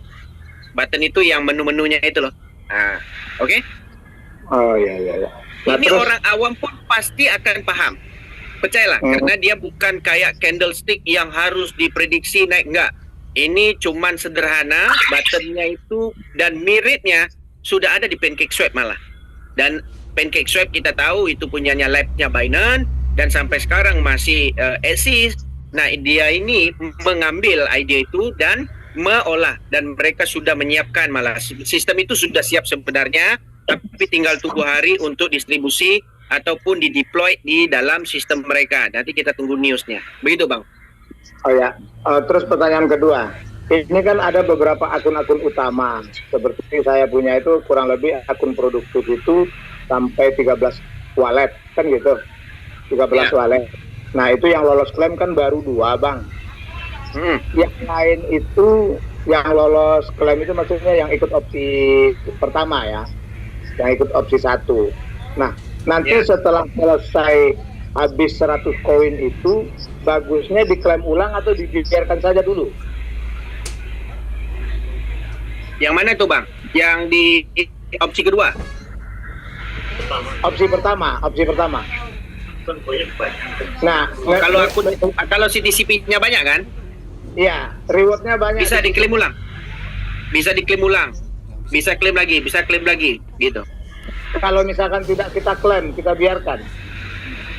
Button itu yang menu-menunya itu loh. Nah, oke? Oh iya. Nah, Ini terus, orang awam pun pasti akan paham. Percayalah, karena dia bukan kayak candlestick yang harus diprediksi naik, enggak. Ini cuman sederhana, buttonnya itu dan miripnya sudah ada di PancakeSwap malah. Dan PancakeSwap kita tahu itu punyanya lab-nya Binance dan sampai sekarang masih eksis. Nah, dia ini mengambil ide itu dan meolah, dan mereka sudah menyiapkan malah sistem itu sudah siap sebenarnya, tapi tinggal tunggu hari untuk distribusi ataupun dideploy di dalam sistem mereka. Nanti kita tunggu newsnya. Begitu, Bang. oh ya, terus pertanyaan kedua. Ini kan ada beberapa akun-akun utama. Seperti saya punya itu kurang lebih akun produktif itu sampai 13 wallet kan gitu. 13 wallet. Nah, itu yang lolos klaim kan baru 2, Bang. Yang lain itu yang lolos klaim itu maksudnya yang ikut opsi pertama ya. Yang ikut opsi 1. Nah, nanti setelah selesai habis 100 koin itu bagusnya diklaim ulang atau dibiarkan saja dulu? Yang mana tuh, Bang? Yang di opsi kedua? Opsi pertama. Nah, Kalau CTCP-nya banyak kan, iya, rewardnya banyak. bisa diklaim ulang. Bisa klaim lagi, gitu. Kalau misalkan tidak kita klaim, kita biarkan.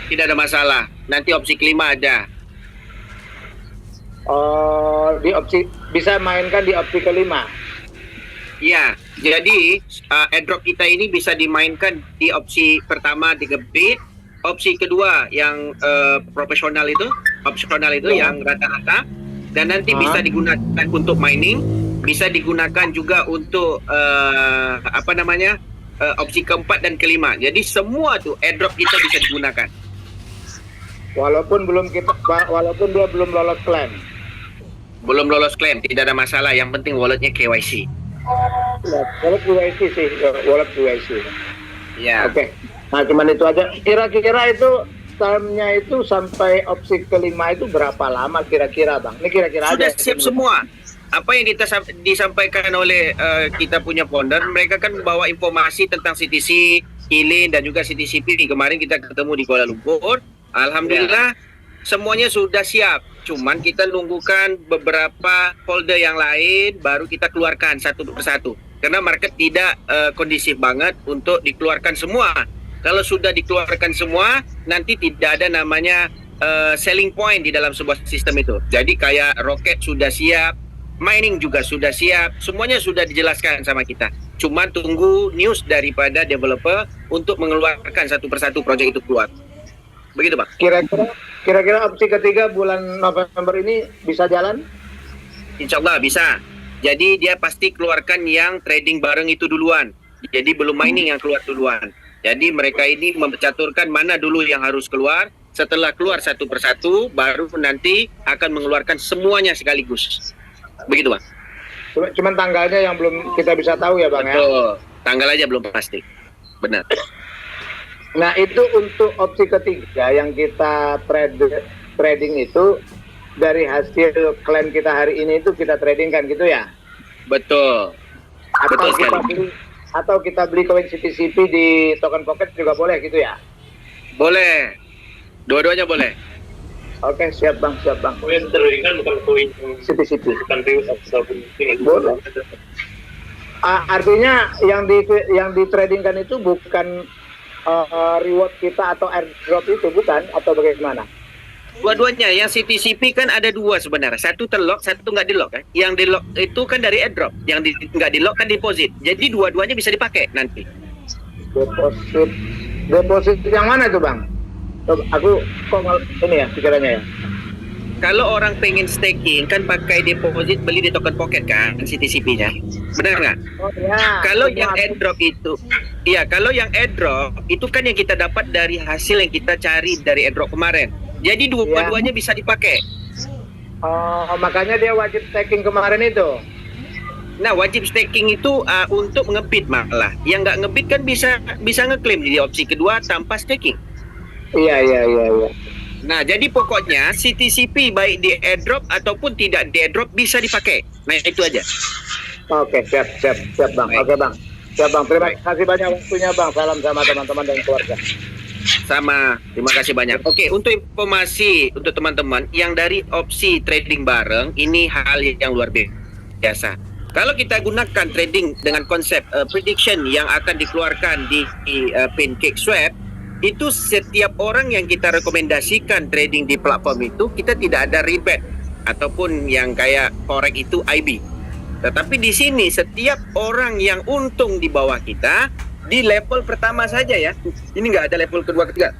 Tidak ada masalah. Nanti opsi kelima ada. Oh, di opsi bisa mainkan di opsi kelima. Ya, jadi airdrop kita ini bisa dimainkan di opsi pertama 3 bit, opsi kedua yang opsional itu yang rata-rata, dan nanti bisa digunakan untuk mining, bisa digunakan juga untuk opsi keempat dan kelima. Jadi semua tuh airdrop kita bisa digunakan. Walaupun dia belum lolos klaim. Belum lolos klaim, tidak ada masalah. Yang penting walletnya KYC. Wallet KYC. Ya. Oke. Nah, cuman itu aja. Kira-kira itu time-nya itu sampai opsi kelima itu berapa lama kira-kira, Bang? Ini kira-kira Sudah aja. siap semua. Apa yang disampaikan oleh kita punya founder, mereka kan membawa informasi tentang CTC, Hilin, dan juga CTCP. Kemarin kita ketemu di Kuala Lumpur. Alhamdulillah semuanya sudah siap. Cuman kita nunggukan beberapa folder yang lain baru kita keluarkan satu persatu. Karena market tidak kondisif banget untuk dikeluarkan semua. Kalau sudah dikeluarkan semua, nanti tidak ada namanya selling point di dalam sebuah sistem itu. Jadi kayak roket sudah siap, mining juga sudah siap, semuanya sudah dijelaskan sama kita. Cuma tunggu news daripada developer untuk mengeluarkan satu persatu proyek itu keluar. Begitu, Pak. Kira-kira opsi ketiga bulan November ini bisa jalan? Insya Allah bisa. Jadi dia pasti keluarkan yang trading bareng itu duluan. Jadi belum mining yang keluar duluan. Jadi mereka ini mencaturkan mana dulu yang harus keluar. Setelah keluar satu persatu, baru nanti akan mengeluarkan semuanya sekaligus. Begitu, Bang. Cuman tanggalnya yang belum kita bisa tahu ya, Bang, ya. Betul. Tanggal aja belum pasti. Benar. Nah, itu untuk opsi ketiga yang kita trading itu dari hasil klaim kita hari ini itu kita tradingkan gitu ya. Betul. Betul sekali. Atau kita beli koin CTCP di token pocket juga boleh gitu ya? Boleh. Dua-duanya boleh. Oke, siap Bang, siap Bang. Koin trading kan bukan koin CTCP. bukan real ataupun ini. Boleh. Artinya yang di tradingkan itu bukan reward kita atau airdrop itu bukan, atau bagaimana? Dua-duanya, yang CTCP kan ada dua sebenarnya. Satu terlock, satu nggak di lock kan. Yang di lock itu kan dari airdrop, yang nggak di lock kan deposit. Jadi dua-duanya bisa dipakai nanti. Deposit yang mana tuh Bang? Aku kok ini ya pikirannya ya. Kalau orang pengen staking kan pakai deposit, beli di token pocket kan CTCP-nya. Benar nggak? Oh ya. Kalau yang airdrop itu, iya, kalau yang airdrop itu kan yang kita dapat dari hasil yang kita cari dari airdrop kemarin. Jadi dua-duanya bisa dipakai. Oh, makanya dia wajib staking kemarin itu. Nah, wajib staking itu untuk ngebit malah. Yang nggak ngebit kan bisa ngeklaim di opsi kedua tanpa staking. Iya. Nah, jadi pokoknya CTCP baik di airdrop ataupun tidak di airdrop bisa dipakai. Nah, itu aja. Oke, siap Bang. Baik. Oke Bang. Siap Bang. Terima kasih banyak waktunya Bang. Salam sama teman-teman dan keluarga. Sama, terima kasih banyak. Oke, untuk informasi untuk teman-teman yang dari opsi trading bareng, ini hal yang luar biasa. Kalau kita gunakan trading dengan konsep prediction yang akan dikeluarkan di PancakeSwap, itu setiap orang yang kita rekomendasikan trading di platform itu, kita tidak ada rebate ataupun yang kayak forex itu IB. Tetapi di sini setiap orang yang untung di bawah kita di level pertama saja ya. Ini nggak ada level kedua ketiga.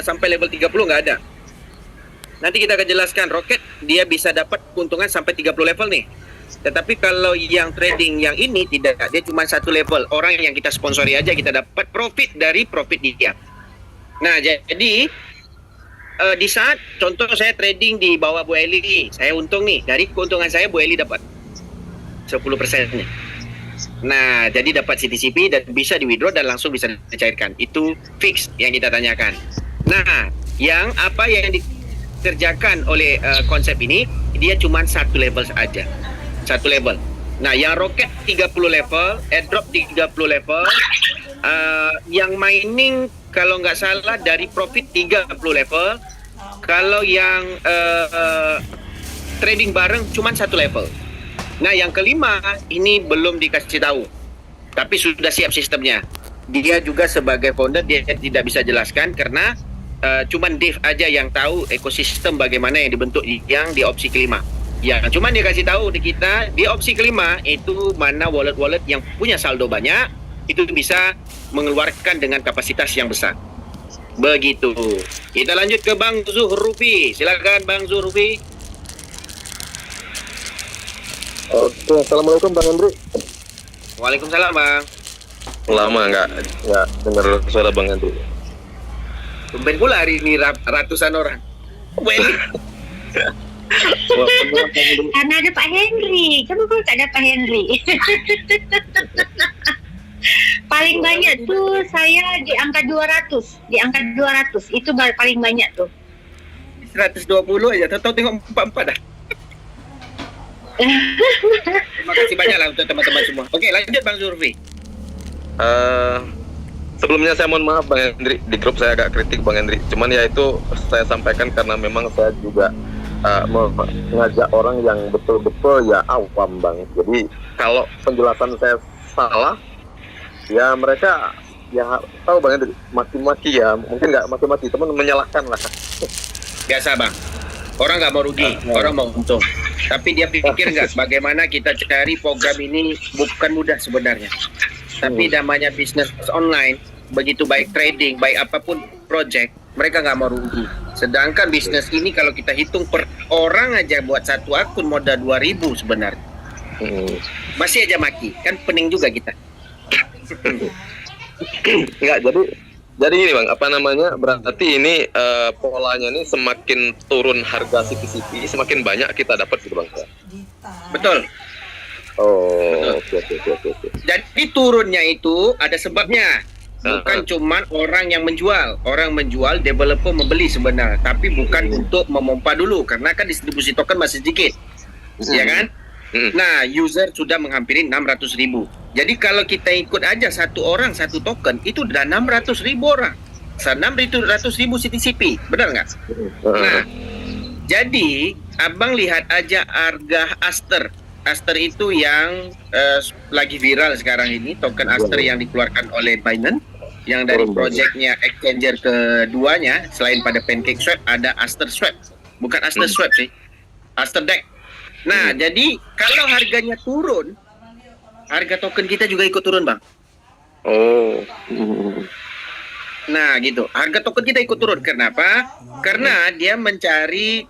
Sampai level 30 nggak ada. Nanti kita akan jelaskan Rocket dia bisa dapat keuntungan sampai 30 level nih. Tetapi kalau yang trading yang ini tidak, dia cuma satu level. Orang yang kita sponsori aja kita dapat profit dari profit dia. Nah, jadi di saat contoh saya trading di bawah Bu Eli, saya untung nih. Dari keuntungan saya Bu Eli dapat 10%-nya. Nah, jadi dapat CTCP dan bisa di withdraw dan langsung bisa dicairkan. Itu fix yang kita tanyakan. Nah, yang apa yang dikerjakan oleh konsep ini, dia cuma satu level saja. Satu level. Nah, yang Rocket 30 level, airdrop 30 level, yang mining kalau nggak salah dari profit 30 level. Kalau yang trading bareng cuma satu level. Nah, yang kelima ini belum dikasih tahu, tapi sudah siap sistemnya. Dia juga sebagai founder dia tidak bisa jelaskan karena cuman Dave aja yang tahu ekosistem bagaimana yang dibentuk yang di opsi kelima. Ya, cuman dia kasih tahu di kita di opsi kelima itu mana wallet-wallet yang punya saldo banyak itu bisa mengeluarkan dengan kapasitas yang besar. Begitu. Kita lanjut ke Bang Zuhrufi. Silakan Bang Zuhrufi. Oke, assalamualaikum Bang Hendri. Waalaikumsalam Bang. Lama nggak dengar suara Bang Hendri. Tumben pula hari ini ratusan orang. Well. Karena ada Pak Henry. Coba kalau tak ada Pak Henry. Paling banyak tuh saya di angka 200. Di angka 200. Itu paling banyak tuh. 120 aja. Tahu tengok 44 dah. Terima kasih banyak lah untuk teman-teman semua. Oke, lanjut Bang Zurfi. Sebelumnya saya mohon maaf Bang Hendri, di grup saya agak kritik Bang Hendri. Cuman ya itu saya sampaikan karena memang saya juga mengajak orang yang betul-betul ya awam Bang. Jadi kalau penjelasan saya salah, ya mereka ya tahu Bang Hendri, maki-maki ya, mungkin nggak maki-maki, teman menyalahkan lah. Biasa Bang. Orang nggak mau rugi, orang mau untung. Tapi dia pikir nggak bagaimana kita cari program ini bukan mudah sebenarnya. Tapi namanya bisnis online, begitu baik trading, baik apapun project, mereka nggak mau rugi. Sedangkan bisnis ini kalau kita hitung per orang aja buat satu akun modal 2.000 sebenarnya. Masih aja maki, kan pening juga kita. Enggak, jadi gini Bang, apa namanya? Berarti ini polanya nih semakin turun harga CTCP, semakin banyak kita dapat gitu Bang. Betul. Oh, oke. Jadi turunnya itu ada sebabnya. Bukan cuman orang yang menjual. Orang menjual, developer membeli sebenarnya. Tapi bukan untuk memompa dulu. Karena kan distribusi token masih sedikit. Ya kan? Nah, user sudah menghampiri 600.000. Jadi kalau kita ikut aja satu orang satu token, itu udah 600.000 orang. 600.000 CTCP. Benar nggak? Nah, jadi abang lihat aja harga Aster. Aster itu yang lagi viral sekarang ini, token Aster yang dikeluarkan oleh Binance, yang dari projectnya exchanger keduanya, selain pada Pancake Swap ada Aster Swap, bukan Aster Swap sih, Aster Deck. Nah, jadi kalau harganya turun, harga token kita juga ikut turun Bang. Oh. Nah gitu, harga token kita ikut turun. Kenapa? Karena dia mencari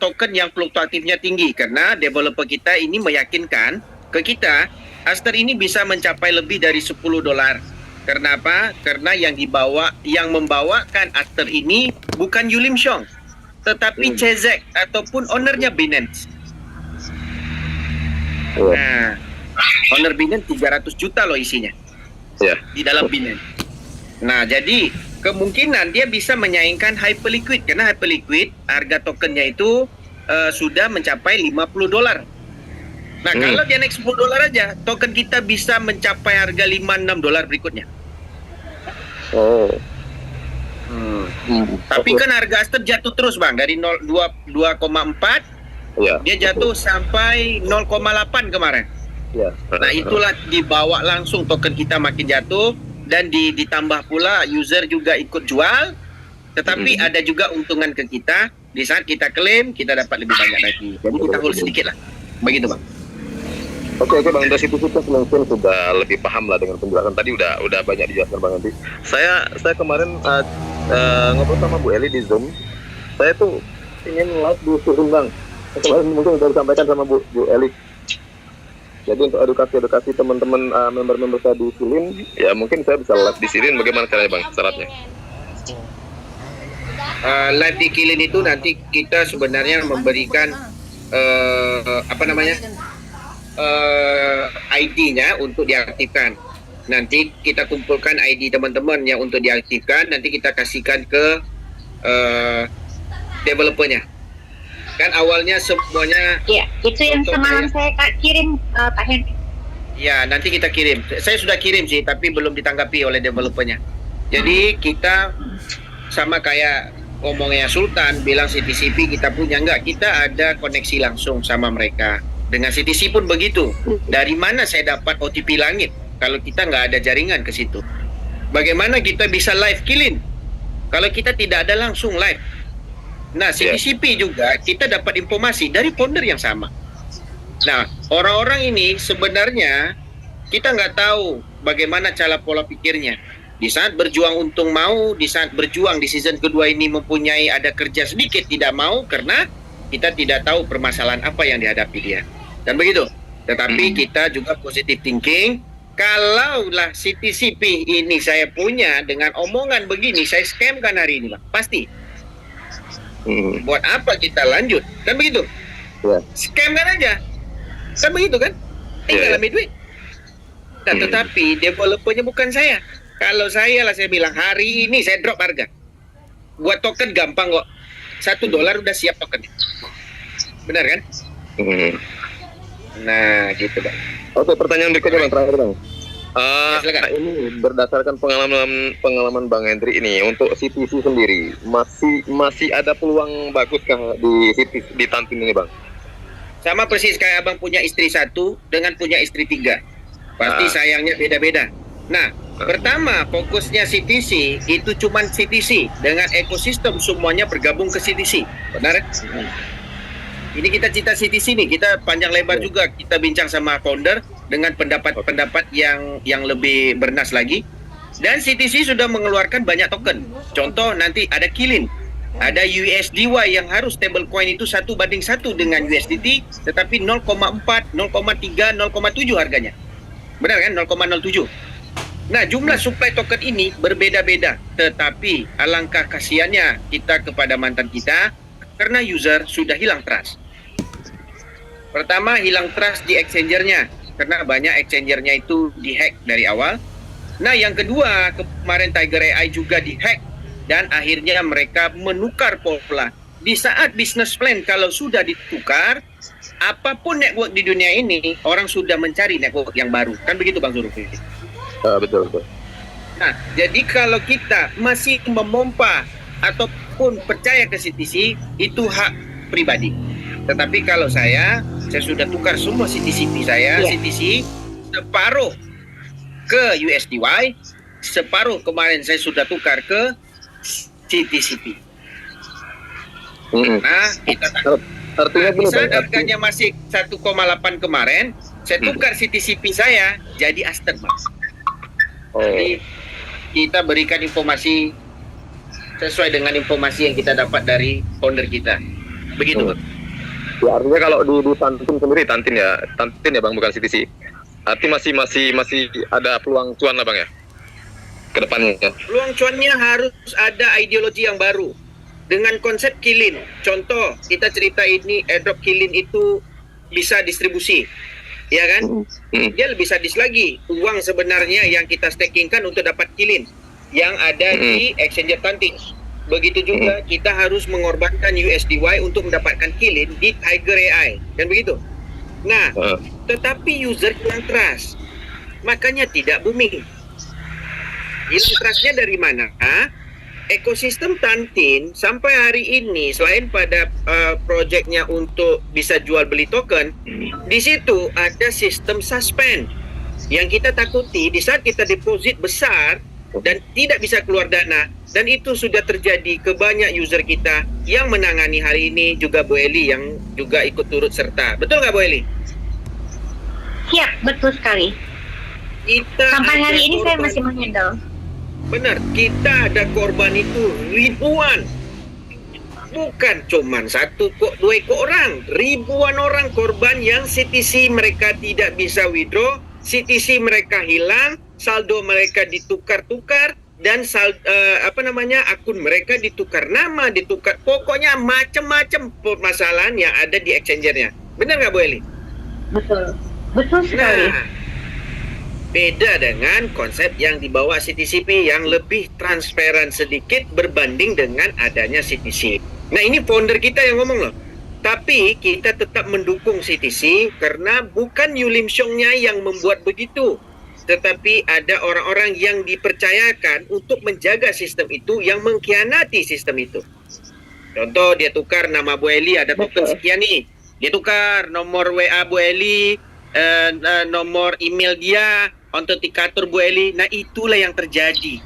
token yang fluktuatifnya tinggi. Karena developer kita ini meyakinkan ke kita, Aster ini bisa mencapai lebih dari $10. Kenapa? Karena yang membawakan Aster ini bukan Yulim Shong, tetapi CZ ataupun ownernya Binance. Nah, owner Binance 300 juta loh isinya. Di dalam Binance. Nah, jadi kemungkinan dia bisa menyaingkan Hyperliquid, karena Hyperliquid harga tokennya itu sudah mencapai $50. Nah, kalau dia naik $10 aja, token kita bisa mencapai harga $5-6 berikutnya. Tapi kan harga Aster jatuh terus Bang, dari 2,4 dia jatuh sampai 0,8 kemarin. Nah, itulah dibawa langsung token kita makin jatuh. Dan ditambah pula user juga ikut jual, tetapi ada juga untungan ke kita. Di saat kita klaim, kita dapat lebih banyak lagi. Jadi kita hold sedikit lah. Begitu Bang. Oke Bang, dari situ kita mungkin sudah lebih paham lah dengan penjelasan tadi, udah banyak dijelaskan Bang nanti. Saya kemarin ngobrol sama Bu Eli di Zoom. Saya tuh ingin live di Surin Bang. Kemarin mungkin sudah disampaikan sama Bu Eli. Jadi untuk edukasi teman-teman member-member saya di Silin, ya mungkin saya bisa live di Silin. Bagaimana caranya Bang, syaratnya? Live di Kilin itu nanti kita sebenarnya memberikan ID-nya untuk diaktifkan. Nanti kita kumpulkan ID teman-teman yang untuk diaktifkan, nanti kita kasihkan ke developernya. Kan awalnya semuanya. Ya, itu yang semalam saya kirim Pak Henry. Ya, nanti kita kirim. Saya sudah kirim sih, tapi belum ditanggapi oleh developernya. Jadi kita sama kayak ngomongnya Sultan, bilang CTCP kita punya, enggak, kita ada koneksi langsung sama mereka. Dengan CTC pun begitu. Dari mana saya dapat OTP langit kalau kita nggak ada jaringan ke situ? Bagaimana kita bisa live Kilin kalau kita tidak ada langsung live? Nah, CTCP juga kita dapat informasi dari founder yang sama. Nah, orang-orang ini sebenarnya kita nggak tahu bagaimana cara pola pikirnya. Di saat berjuang untung mau, di saat berjuang di season kedua ini mempunyai ada kerja sedikit tidak mau, karena kita tidak tahu permasalahan apa yang dihadapi dia. Dan begitu. Tetapi kita juga positive thinking. Kalaulah CTCP ini saya punya dengan omongan begini, saya scam kan hari ini Bang, pasti. Buat apa kita lanjut? Kan begitu? Scam kan aja. Kan begitu kan? Tinggal ambil duit. Nah, tetapi developernya bukan saya. Kalau saya lah, saya bilang hari ini saya drop harga. Buat token gampang kok. $1 udah siap tokennya. Benar kan? Nah, gitu Bang. Oke, pertanyaan berikutnya Bang, terakhir Bang. Silakan. Ini berdasarkan pengalaman Bang Hendri ini, untuk CTC sendiri masih ada peluang bagus kah di Tantin ini Bang? Sama persis kayak Abang punya istri 1 dengan punya istri 3. Pasti sayangnya beda-beda. Nah, pertama fokusnya CTC itu cuman CTC dengan ekosistem semuanya bergabung ke CTC. Benar? Ini kita cita CTC nih, kita panjang lebar juga kita bincang sama founder dengan pendapat-pendapat yang lebih bernas lagi. Dan CTC sudah mengeluarkan banyak token. Contoh nanti ada Kilin, ada USDY yang harus stablecoin itu 1:1 dengan USDT, tetapi 0,4, 0,3, 0,7 harganya. Benar kan? 0,07. Nah, jumlah supply token ini berbeda-beda, tetapi alangkah kasihannya kita kepada mantan kita karena user sudah hilang trust. Pertama, hilang trust di exchanger-nya karena banyak exchanger-nya itu dihack dari awal. Nah, yang kedua, kemarin Tiger AI juga dihack dan akhirnya mereka menukar pola. Di saat business plan kalau sudah ditukar, apapun network di dunia ini, orang sudah mencari network yang baru. Kan begitu Bang Zulfi? Betul. Nah, jadi kalau kita masih memompa ataupun percaya ke CTC, itu hak pribadi. Tetapi kalau saya sudah tukar semua CTCP saya, CTC, separuh ke USDY, separuh kemarin saya sudah tukar ke CTCP. Nah, kita artinya di saat harganya masih 1,8 kemarin, saya tukar CTCP saya jadi Aster, Mas. Jadi kita berikan informasi sesuai dengan informasi yang kita dapat dari founder kita. Begitu, Bang. Ya, artinya kalau di Tantin sendiri, Tantin ya Bang, bukan CTC. Artinya masih ada peluang cuan lah Bang ya ke depannya. Peluang cuannya harus ada ideologi yang baru dengan konsep kilin. Contoh, kita cerita ini airdrop kilin itu bisa distribusi. Ya kan? Dia lebih sadis lagi. Uang sebenarnya yang kita stakingkan untuk dapat kilin yang ada di exchanger Tantin. Begitu juga kita harus mengorbankan USDY untuk mendapatkan kilin di Tiger AI. Kan begitu? Nah, tetapi user hilang trust. Makanya tidak booming. Hilang trustnya dari mana? Ekosistem Tantin sampai hari ini selain pada projectnya untuk bisa jual beli token, di situ ada sistem suspend yang kita takuti di saat kita deposit besar dan tidak bisa keluar dana, dan itu sudah terjadi ke banyak user kita yang menangani hari ini, juga Bu Eli yang juga ikut turut serta. Betul nggak Bu Eli? Siap, betul sekali. Sampai hari ini saya masih menghandle. Benar, kita ada korban itu ribuan. Bukan cuman satu kok, dua orang. Ribuan orang korban yang CTC mereka tidak bisa withdraw, CTC mereka hilang, saldo mereka ditukar-tukar, dan akun mereka ditukar nama, ditukar. Pokoknya macam-macam permasalahan yang ada di exchangernya. Benar nggak Bu Eli? Betul. Betul sekali. Nah, beda dengan konsep yang dibawa CTCP yang lebih transparan sedikit berbanding dengan adanya CTC. Nah, ini founder kita yang ngomong loh. Tapi kita tetap mendukung CTC karena bukan Yu Lim Xiong-nya yang membuat begitu. Tetapi ada orang-orang yang dipercayakan untuk menjaga sistem itu yang mengkhianati sistem itu. Contoh, dia tukar nama Bu Eli, ada token sekian nih. Dia tukar nomor WA Bu Eli, nomor email dia, autentikator Bu Eli. Nah, itulah yang terjadi.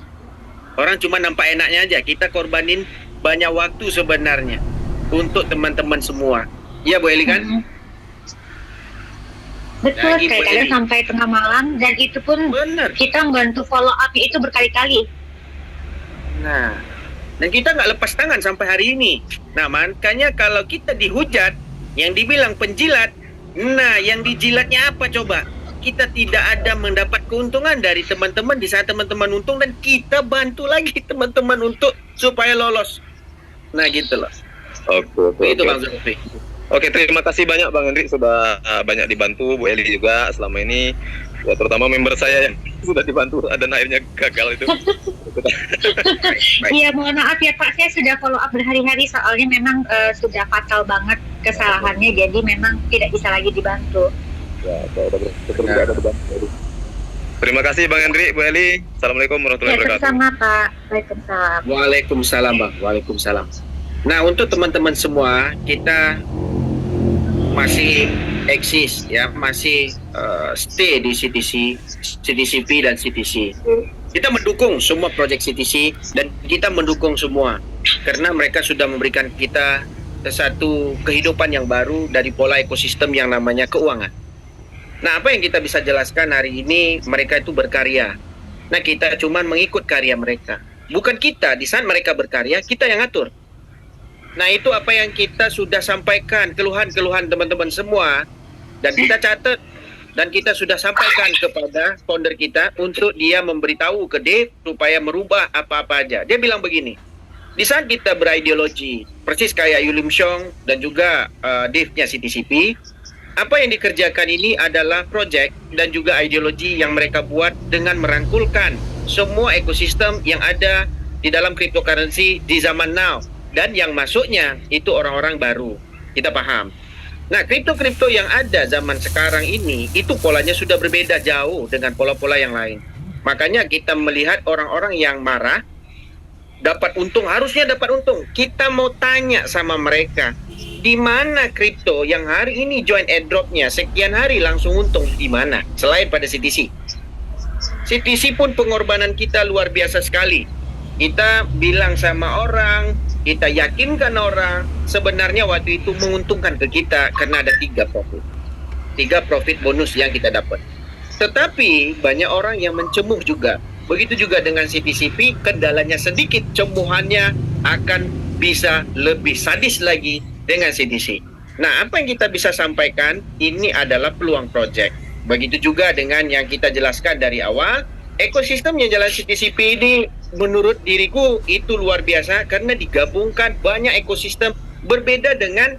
Orang cuma nampak enaknya aja. Kita korbanin banyak waktu sebenarnya untuk teman-teman semua. Iya Bu Eli kan? Betul, kadang-kadang sampai tengah malam, dan itu pun kita membantu follow up itu berkali-kali. Nah, dan kita nggak lepas tangan sampai hari ini. Nah, makanya kalau kita dihujat, yang dibilang penjilat, nah, yang dijilatnya apa coba? Kita tidak ada mendapat keuntungan dari teman-teman di saat teman-teman untung, dan kita bantu lagi teman-teman untuk supaya lolos. Nah, gitu loh. Oke. Itu Bang Zulfi. Oke, terima kasih banyak Bang Hendrik, sudah banyak dibantu. Bu Eli juga selama ini, ya, terutama member saya yang sudah dibantu dan akhirnya gagal itu. Iya, mohon maaf ya Pak, saya sudah follow up berhari-hari soalnya memang sudah fatal banget kesalahannya, jadi memang tidak bisa lagi dibantu. Ya, saya udah tidak ada dibantu. Terima kasih Bang Hendrik, Bu Eli. Assalamualaikum warahmatullahi wabarakatuh. Sama Pak. Waalaikumsalam. Waalaikumsalam Bang. Waalaikumsalam. Nah, untuk teman-teman semua, kita masih eksis ya, masih stay di CTCP dan CTC. Kita mendukung semua proyek CTC dan kita mendukung semua karena mereka sudah memberikan kita satu kehidupan yang baru dari pola ekosistem yang namanya keuangan. Nah, apa yang kita bisa jelaskan hari ini, mereka itu berkarya. Nah, kita cuma mengikut karya mereka. Bukan kita, di saat mereka berkarya, kita yang atur. Nah, itu apa yang kita sudah sampaikan, keluhan-keluhan teman-teman semua. Dan kita catat dan kita sudah sampaikan kepada founder kita untuk dia memberitahu ke Dave supaya merubah apa-apa aja. Dia bilang begini, di saat kita berideologi persis kayak Yulim Shong dan juga Dave-nya CTCP, apa yang dikerjakan ini adalah project dan juga ideologi yang mereka buat dengan merangkulkan semua ekosistem yang ada di dalam cryptocurrency di zaman now, dan yang masuknya itu orang-orang baru. Kita paham. Nah, kripto-kripto yang ada zaman sekarang ini itu polanya sudah berbeda jauh dengan pola-pola yang lain. Makanya kita melihat orang-orang yang marah dapat untung, harusnya dapat untung. Kita mau tanya sama mereka, di mana kripto yang hari ini join airdropnya sekian hari langsung untung, di mana? Selain pada CTC. CTC pun pengorbanan kita luar biasa sekali. Kita bilang sama orang, kita yakinkan orang, sebenarnya waktu itu menguntungkan ke kita karena ada 3 profit. 3 profit bonus yang kita dapat. Tetapi banyak orang yang mencemuh juga. Begitu juga dengan CTCP, kendalanya sedikit, cemuhannya akan bisa lebih sadis lagi dengan CTC. Nah, apa yang kita bisa sampaikan, ini adalah peluang project. Begitu juga dengan yang kita jelaskan dari awal, ekosistem yang jalan CTCP ini menurut diriku itu luar biasa karena digabungkan banyak ekosistem, berbeda dengan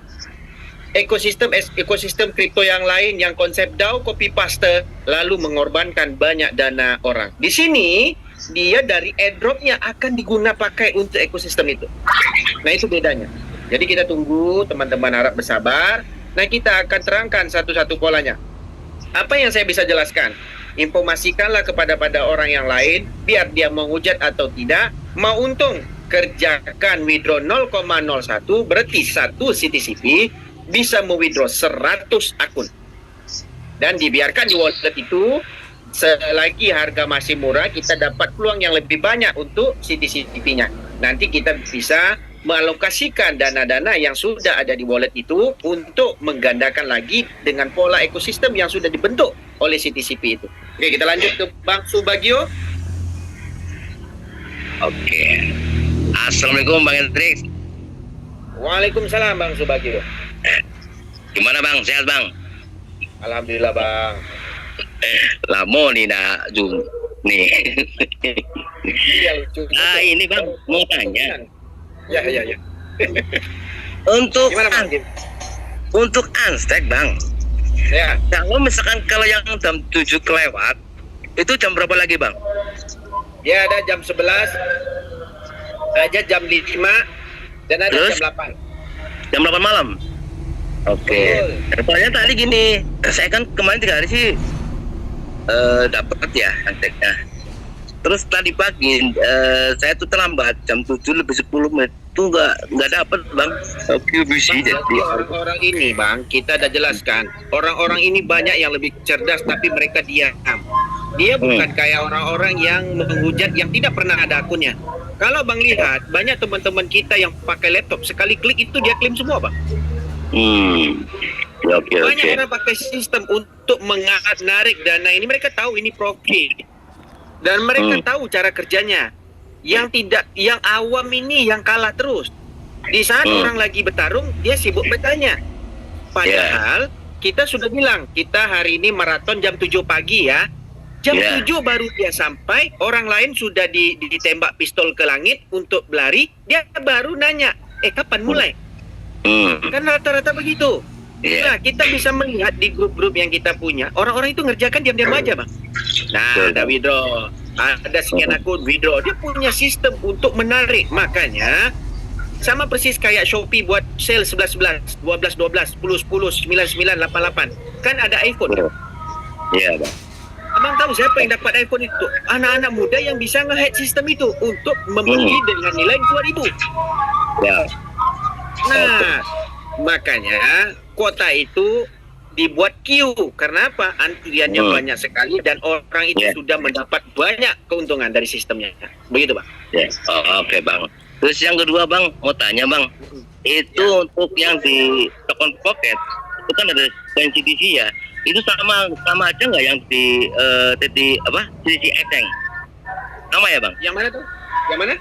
ekosistem kripto yang lain yang konsep DAO copy paste lalu mengorbankan banyak dana orang. Di sini dia dari airdropnya akan diguna pakai untuk ekosistem itu. Nah, itu bedanya. Jadi kita tunggu, teman-teman harap bersabar. Nah, kita akan terangkan satu-satu polanya. Apa yang saya bisa jelaskan? Informasikanlah kepada orang yang lain, biar dia mau hujat atau tidak, mau untung, kerjakan withdraw 0,01, berarti 1 CTCP bisa mewithdraw 100 akun. Dan dibiarkan di wallet itu, selagi harga masih murah, kita dapat peluang yang lebih banyak untuk CTCP-nya. Nanti kita bisa mengalokasikan dana-dana yang sudah ada di wallet itu untuk menggandakan lagi dengan pola ekosistem yang sudah dibentuk oleh CTCP itu. Oke, kita lanjut ke Bang Subagio. Oke. Assalamualaikum Bang Hendrik. Waalaikumsalam Bang Subagio. Gimana Bang? Sehat Bang? Alhamdulillah Bang. Lamo nih nak Zoom nih. Ini Bang mau tanya. Ya. Untuk Gimana Bang? untuk Unstack Bang. Ya. Kalau misalkan kalau yang jam 7 kelewat, itu jam berapa lagi Bang? Ya, ada jam 11, ada jam 5, dan ada Terus? jam 8. Jam 8 malam? Oke. Soalnya tadi gini, saya kan kemarin 3 hari sih dapat ya Unstacknya. Terus tadi pagi saya tuh terlambat jam 7 lebih 10 menit tuh nggak dapat Bang. Oke, busy jadi. Orang-orang ini Bang, kita udah jelaskan. Orang-orang ini banyak yang lebih cerdas tapi mereka diam. Dia bukan kayak orang-orang yang menghujat yang tidak pernah ada akunnya. Kalau Bang lihat, banyak teman-teman kita yang pakai laptop, sekali klik itu dia klaim semua Bang. Oke. Banyak orang pakai sistem untuk menarik dana ini, mereka tahu ini profit. Dan mereka tahu cara kerjanya. Yang awam ini yang kalah terus. Di saat orang lagi bertarung, dia sibuk bertanya. Padahal kita sudah bilang, kita hari ini maraton jam 7 pagi ya. Jam 7 baru dia sampai, orang lain sudah ditembak pistol ke langit untuk berlari, dia baru nanya, kapan mulai? Kan rata-rata begitu. Nah, kita bisa melihat di grup-grup yang kita punya, orang-orang itu ngerjakan diam-diam aja Bang. Nah, ada withdraw, ada sekian akun withdraw. Dia punya sistem untuk menarik. Makanya sama persis kayak Shopee buat sale 11-11, 12-12, 10-10, 9-9, 8-8. Kan ada iPhone. Iya Bang. Abang tahu siapa yang dapat iPhone itu? Anak-anak muda yang bisa nge-hack sistem itu untuk membeli dengan nilai 2.000. Ya. Nah, makanya kuota itu dibuat queue. Karena apa? Antriannya banyak sekali dan orang itu sudah mendapat banyak keuntungan dari sistemnya. Begitu Bang. Oke Bang. Terus yang kedua Bang, mau tanya Bang, itu untuk yang di token pocket itu kan ada CTC ya, itu sama aja nggak yang di CTC Exchange? Sama ya Bang? Yang mana tuh? Yang mana?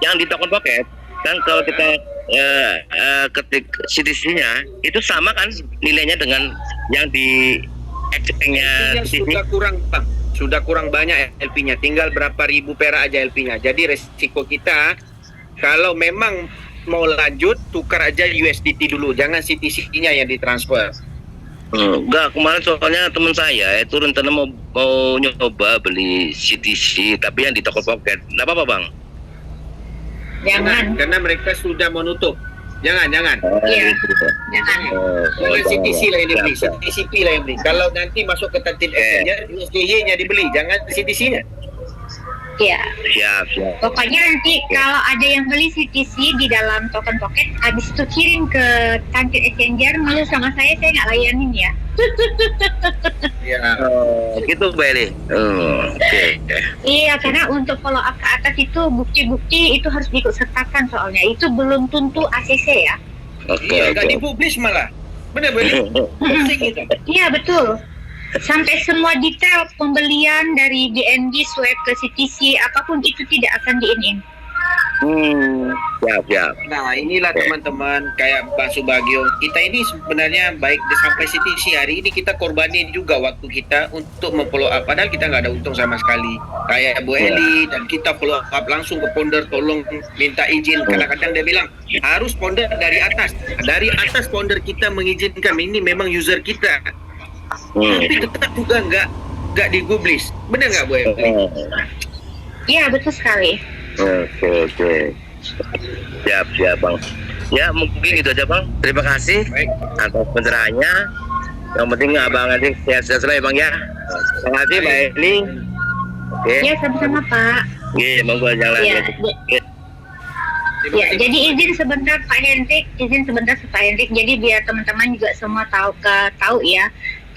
Yang di token pocket kan kalau kita ketik CTC-nya itu sama kan nilainya dengan yang di actingnya LP-nya sudah kurang bang, sudah kurang banyak LP-nya, tinggal berapa ribu perak aja LP-nya. Jadi resiko kita kalau memang mau lanjut tukar aja USDT dulu, jangan CTC-nya yang ditransfer. Enggak, kemarin soalnya teman saya itu rencana mau nyoba beli CTC tapi yang di toko pocket. Enggak apa-apa, Bang? Jangan. Karena mereka sudah menutup. Jangan. Iya. Jangan. Kalau CTC lah yang dibeli, CTCP lah yang beli. Kalau nanti masuk ke Tantin Exchanger, USDY-nya dibeli, jangan CTC-nya. Iya. Siap. Pokoknya nanti kalau ada yang beli CTC di dalam token pocket, habis itu kirim ke Tantin Exchanger, malu sama saya nggak layanin ya. Ya. Gitu, Mbak Eli. Oke. Iya, karena untuk follow up ke atas itu bukti-bukti itu harus diikut sertakan soalnya. Itu belum tentu ACC ya. Oke. Nggak dipublish malah. Benar. Penting itu. Iya, betul. Sampai semua detail pembelian dari DNB, swap ke CTC, apapun itu tidak akan di-in. Siap. Nah, inilah teman-teman kayak Pak Subagio. Kita ini sebenarnya baik sampai CTC hari ini kita korbanin juga waktu kita untuk memfollow up. Padahal kita nggak ada untung sama sekali. Kayak Bu Eli dan kita follow up langsung ke founder, tolong minta izin. Kadang-kadang dia bilang harus founder dari atas. Dari atas founder kita mengizinkan, ini memang user kita. Tapi tetap juga nggak digublis. Benar nggak Bu Eli? Iya, betul sekali. Oke. Siap, Bang. Ya, mungkin itu aja, Bang. Terima kasih Baik. atas pencerahannya. Yang penting Abang nanti sehat-sehat selalu ya, Bang ya. Terima kasih, Mbak Eli. Oke. Ya, sama-sama Pak. Iya, monggo jalan. Ya, ya, jadi izin sebentar Pak Hendrik, jadi biar teman-teman juga semua tahu ya.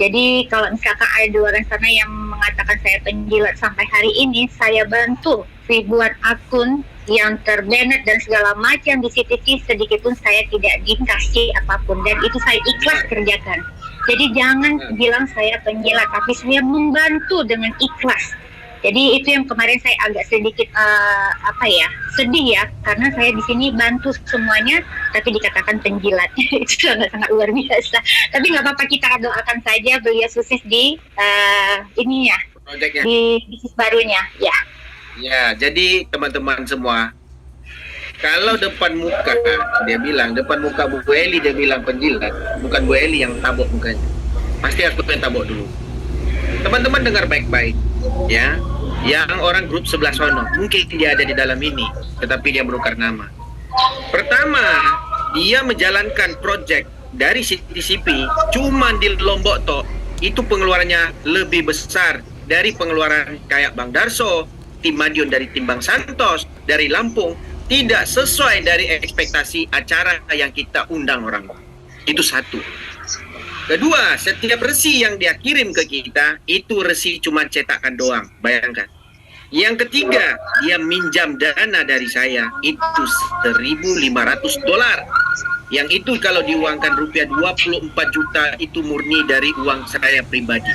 Jadi kalau misalkan ada di luar sana yang mengatakan saya penjilat, sampai hari ini saya bantu ribuan akun yang terbanet dan segala macam di CTC, sedikit pun saya tidak dikasih apapun, dan itu saya ikhlas kerjakan. Jadi jangan bilang saya penjilat, tapi saya membantu dengan ikhlas. Jadi itu yang kemarin saya agak sedikit sedih ya, karena saya di sini bantu semuanya tapi dikatakan penjilat. Itu sangat luar biasa. Tapi nggak apa-apa, kita doakan saja beliau sukses di Projectnya. di bisnis barunya ya. Ya, jadi teman-teman semua, kalau depan muka depan muka Bu Eli dia bilang penjilat, bukan Bu Eli yang tabok mukanya. Pasti aku yang tabok dulu. Teman-teman dengar baik-baik ya. Yang orang grup sebelah sono, mungkin dia ada di dalam ini, tetapi dia menukar nama. Pertama, dia menjalankan project dari CTCP cuma di Lombok toh, itu pengeluarannya lebih besar dari pengeluaran kayak Bang Darso, tim Madiun dari tim Bang Santos, dari Lampung. Tidak sesuai dari ekspektasi acara yang kita undang orang. Itu satu. Kedua, setiap resi yang dia kirim ke kita, itu resi cuma cetakan doang. Bayangkan. Yang ketiga, dia minjam dana dari saya, itu $1.500. Yang itu kalau diuangkan rupiah 24 juta, itu murni dari uang saya pribadi.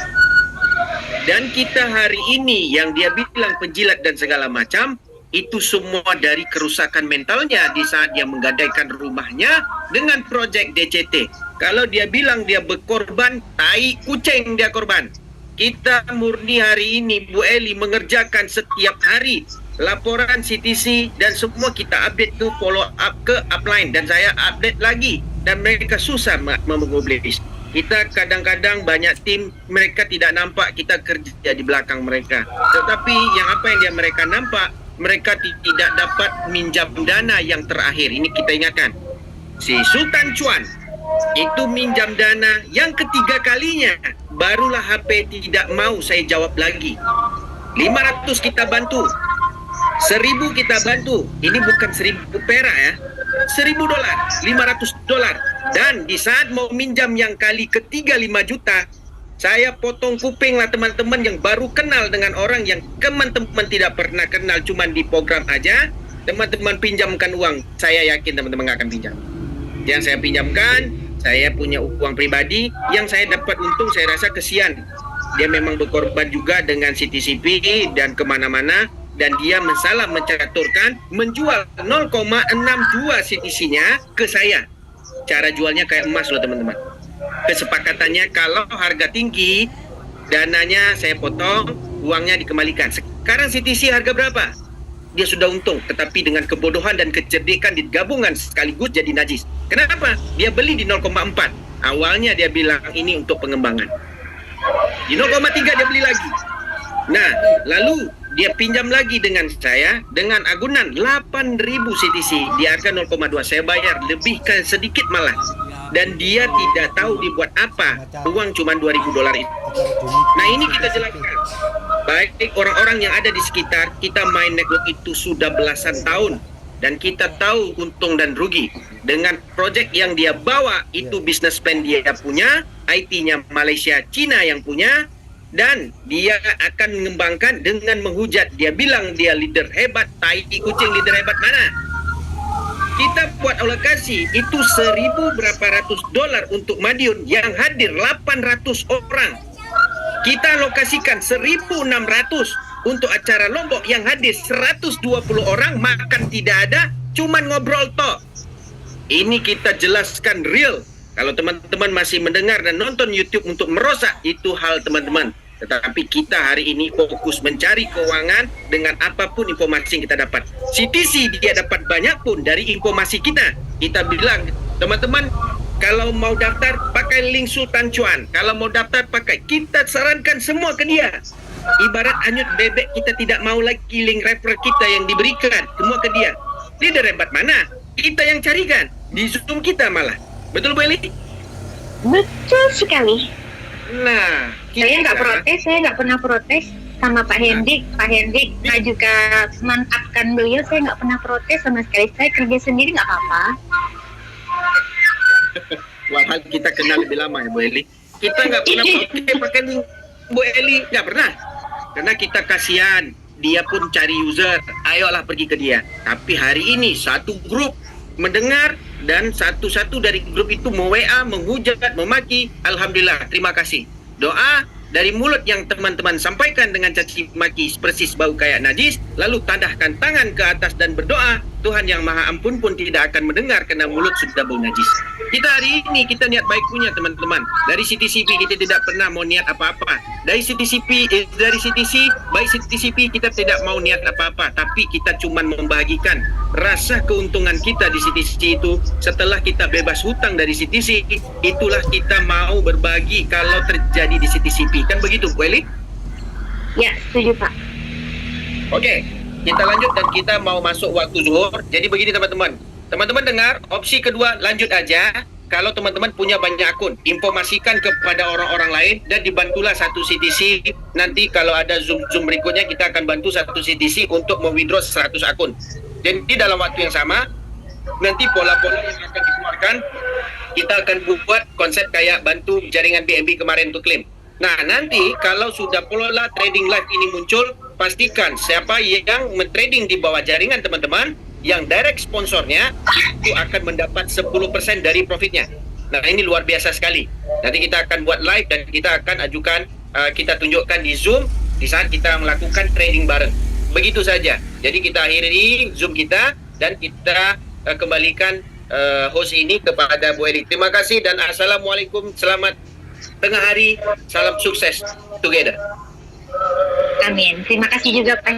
Dan kita hari ini yang dia bilang penjilat dan segala macam, itu semua dari kerusakan mentalnya di saat dia menggadaikan rumahnya dengan proyek DCT. Kalau dia bilang dia berkorban, tai kucing dia korban. Kita murni hari ini Bu Eli mengerjakan setiap hari laporan CTC dan semua kita update ke follow up ke upline, dan saya update lagi dan mereka susah mempublish. Kita kadang-kadang banyak tim mereka tidak nampak kita kerja di belakang mereka. Tetapi yang mereka nampak, mereka tidak dapat minjam dana yang terakhir. Ini kita ingatkan. Si Sultan Chuan itu minjam dana yang ketiga kalinya, barulah HP tidak mau saya jawab lagi. 500 kita bantu, 1000 kita bantu. Ini bukan 1000 perak ya, $1.000, $500. Dan di saat mau minjam yang kali ketiga 5 juta, saya potong kuping lah teman-teman yang baru kenal dengan orang yang teman-teman tidak pernah kenal, cuman di program aja. Teman-teman pinjamkan uang, saya yakin teman-teman nggak akan pinjam. Yang saya pinjamkan, saya punya uang pribadi, yang saya dapat untung saya rasa kesian. Dia memang berkorban juga dengan CTCP dan kemana-mana, dan dia salah mencaturkan menjual 0,62 CTC-nya ke saya. Cara jualnya kayak emas loh teman-teman. Kesepakatannya kalau harga tinggi dananya saya potong, uangnya dikembalikan. Sekarang CTC harga berapa? Dia sudah untung, tetapi dengan kebodohan dan kecerdikan digabungan sekaligus jadi najis. Kenapa? Dia beli di 0,4. Awalnya dia bilang ini untuk pengembangan. Di 0,3 dia beli lagi. Nah, lalu dia pinjam lagi dengan saya dengan agunan 8.000 CTC. Dia harga 0,2. Saya bayar lebih sedikit malah. Dan dia tidak tahu dibuat apa. Uang cuma $2.000 itu. Nah, ini kita jelaskan. Baik orang-orang yang ada di sekitar, kita main network itu sudah belasan tahun. Dan kita tahu untung dan rugi. Dengan project yang dia bawa, itu business plan dia punya, IT-nya Malaysia, Cina yang punya, dan dia akan mengembangkan dengan menghujat. Dia bilang dia leader hebat, tai kucing leader hebat mana? Kita buat alokasi, itu $1,000 untuk Madiun yang hadir 800 orang. Kita alokasikan 1.600 untuk acara Lombok yang hadir 120 orang, makan tidak ada, cuman ngobrol tok. Ini kita jelaskan real. Kalau teman-teman masih mendengar dan nonton YouTube untuk merosak, itu hal teman-teman. Tetapi kita hari ini fokus mencari keuangan dengan apapun informasi yang kita dapat. CTC dia dapat banyak pun dari informasi kita. Kita bilang, teman-teman, kalau mau daftar pakai link Sultan Chuan. Kalau mau daftar pakai, kita sarankan semua ke dia. Ibarat anyut bebek, kita tidak mau lagi link refer kita yang diberikan. Semua ke dia. Leader hebat mana? Kita yang carikan. Di Zoom kita malah. Betul Bu Eli? Betul sekali. Nah, Saya nggak protes, saya nggak pernah protes sama Pak Hendrik. Pak Hendrik juga mantapkan beliau, saya nggak pernah protes sama sekali. Saya kerja sendiri nggak apa-apa. Walhal kita kenal lebih lama ya Bu Eli. Kita nggak pernah pakai link Bu Eli, nggak pernah. Karena kita kasihan, dia pun cari user, ayolah pergi ke dia. Tapi hari ini satu grup mendengar dan satu-satu dari grup itu WA, menghujat, memaki. Alhamdulillah, terima kasih. Doa dari mulut yang teman-teman sampaikan dengan caci maki persis bau kayak najis, lalu tadahkan tangan ke atas dan berdoa, Tuhan yang Maha Ampun pun tidak akan mendengar karena mulut sudah bau najis. Kita hari ini kita niat baik punya teman-teman. Dari CTCP kita tidak pernah mau niat apa-apa. Dari CTC, baik CTCP kita tidak mau niat apa-apa, tapi kita cuma membagikan rasa keuntungan kita di CTC itu. Setelah kita bebas hutang dari CTC, itulah kita mau berbagi kalau terjadi di CTCP. Kan begitu Bu Eli? Ya, setuju Pak. Oke, kita lanjut dan kita mau masuk waktu zuhur. Jadi begini teman-teman. Teman-teman dengar, opsi kedua lanjut aja. Kalau teman-teman punya banyak akun, informasikan kepada orang-orang lain dan dibantulah satu CTC. Nanti kalau ada Zoom berikutnya, kita akan bantu satu CTC untuk mewithdraw 100 akun. Jadi dalam waktu yang sama, nanti pola-pola yang akan dikeluarkan, kita akan buat konsep kayak bantu jaringan BNB kemarin untuk klaim. Nah, nanti kalau sudah pola trading live ini muncul, pastikan siapa yang mentrading di bawah jaringan teman-teman, yang direct sponsornya itu akan mendapat 10% dari profitnya. Nah, ini luar biasa sekali. Nanti kita akan buat live dan kita akan ajukan, kita tunjukkan di Zoom di saat kita melakukan trading bareng. Begitu saja. Jadi kita akhiri Zoom kita dan kita kembalikan host ini kepada Bu Eli. Terima kasih dan Assalamualaikum. Selamat tengah hari. Salam sukses together. Amin. Terima kasih juga Pak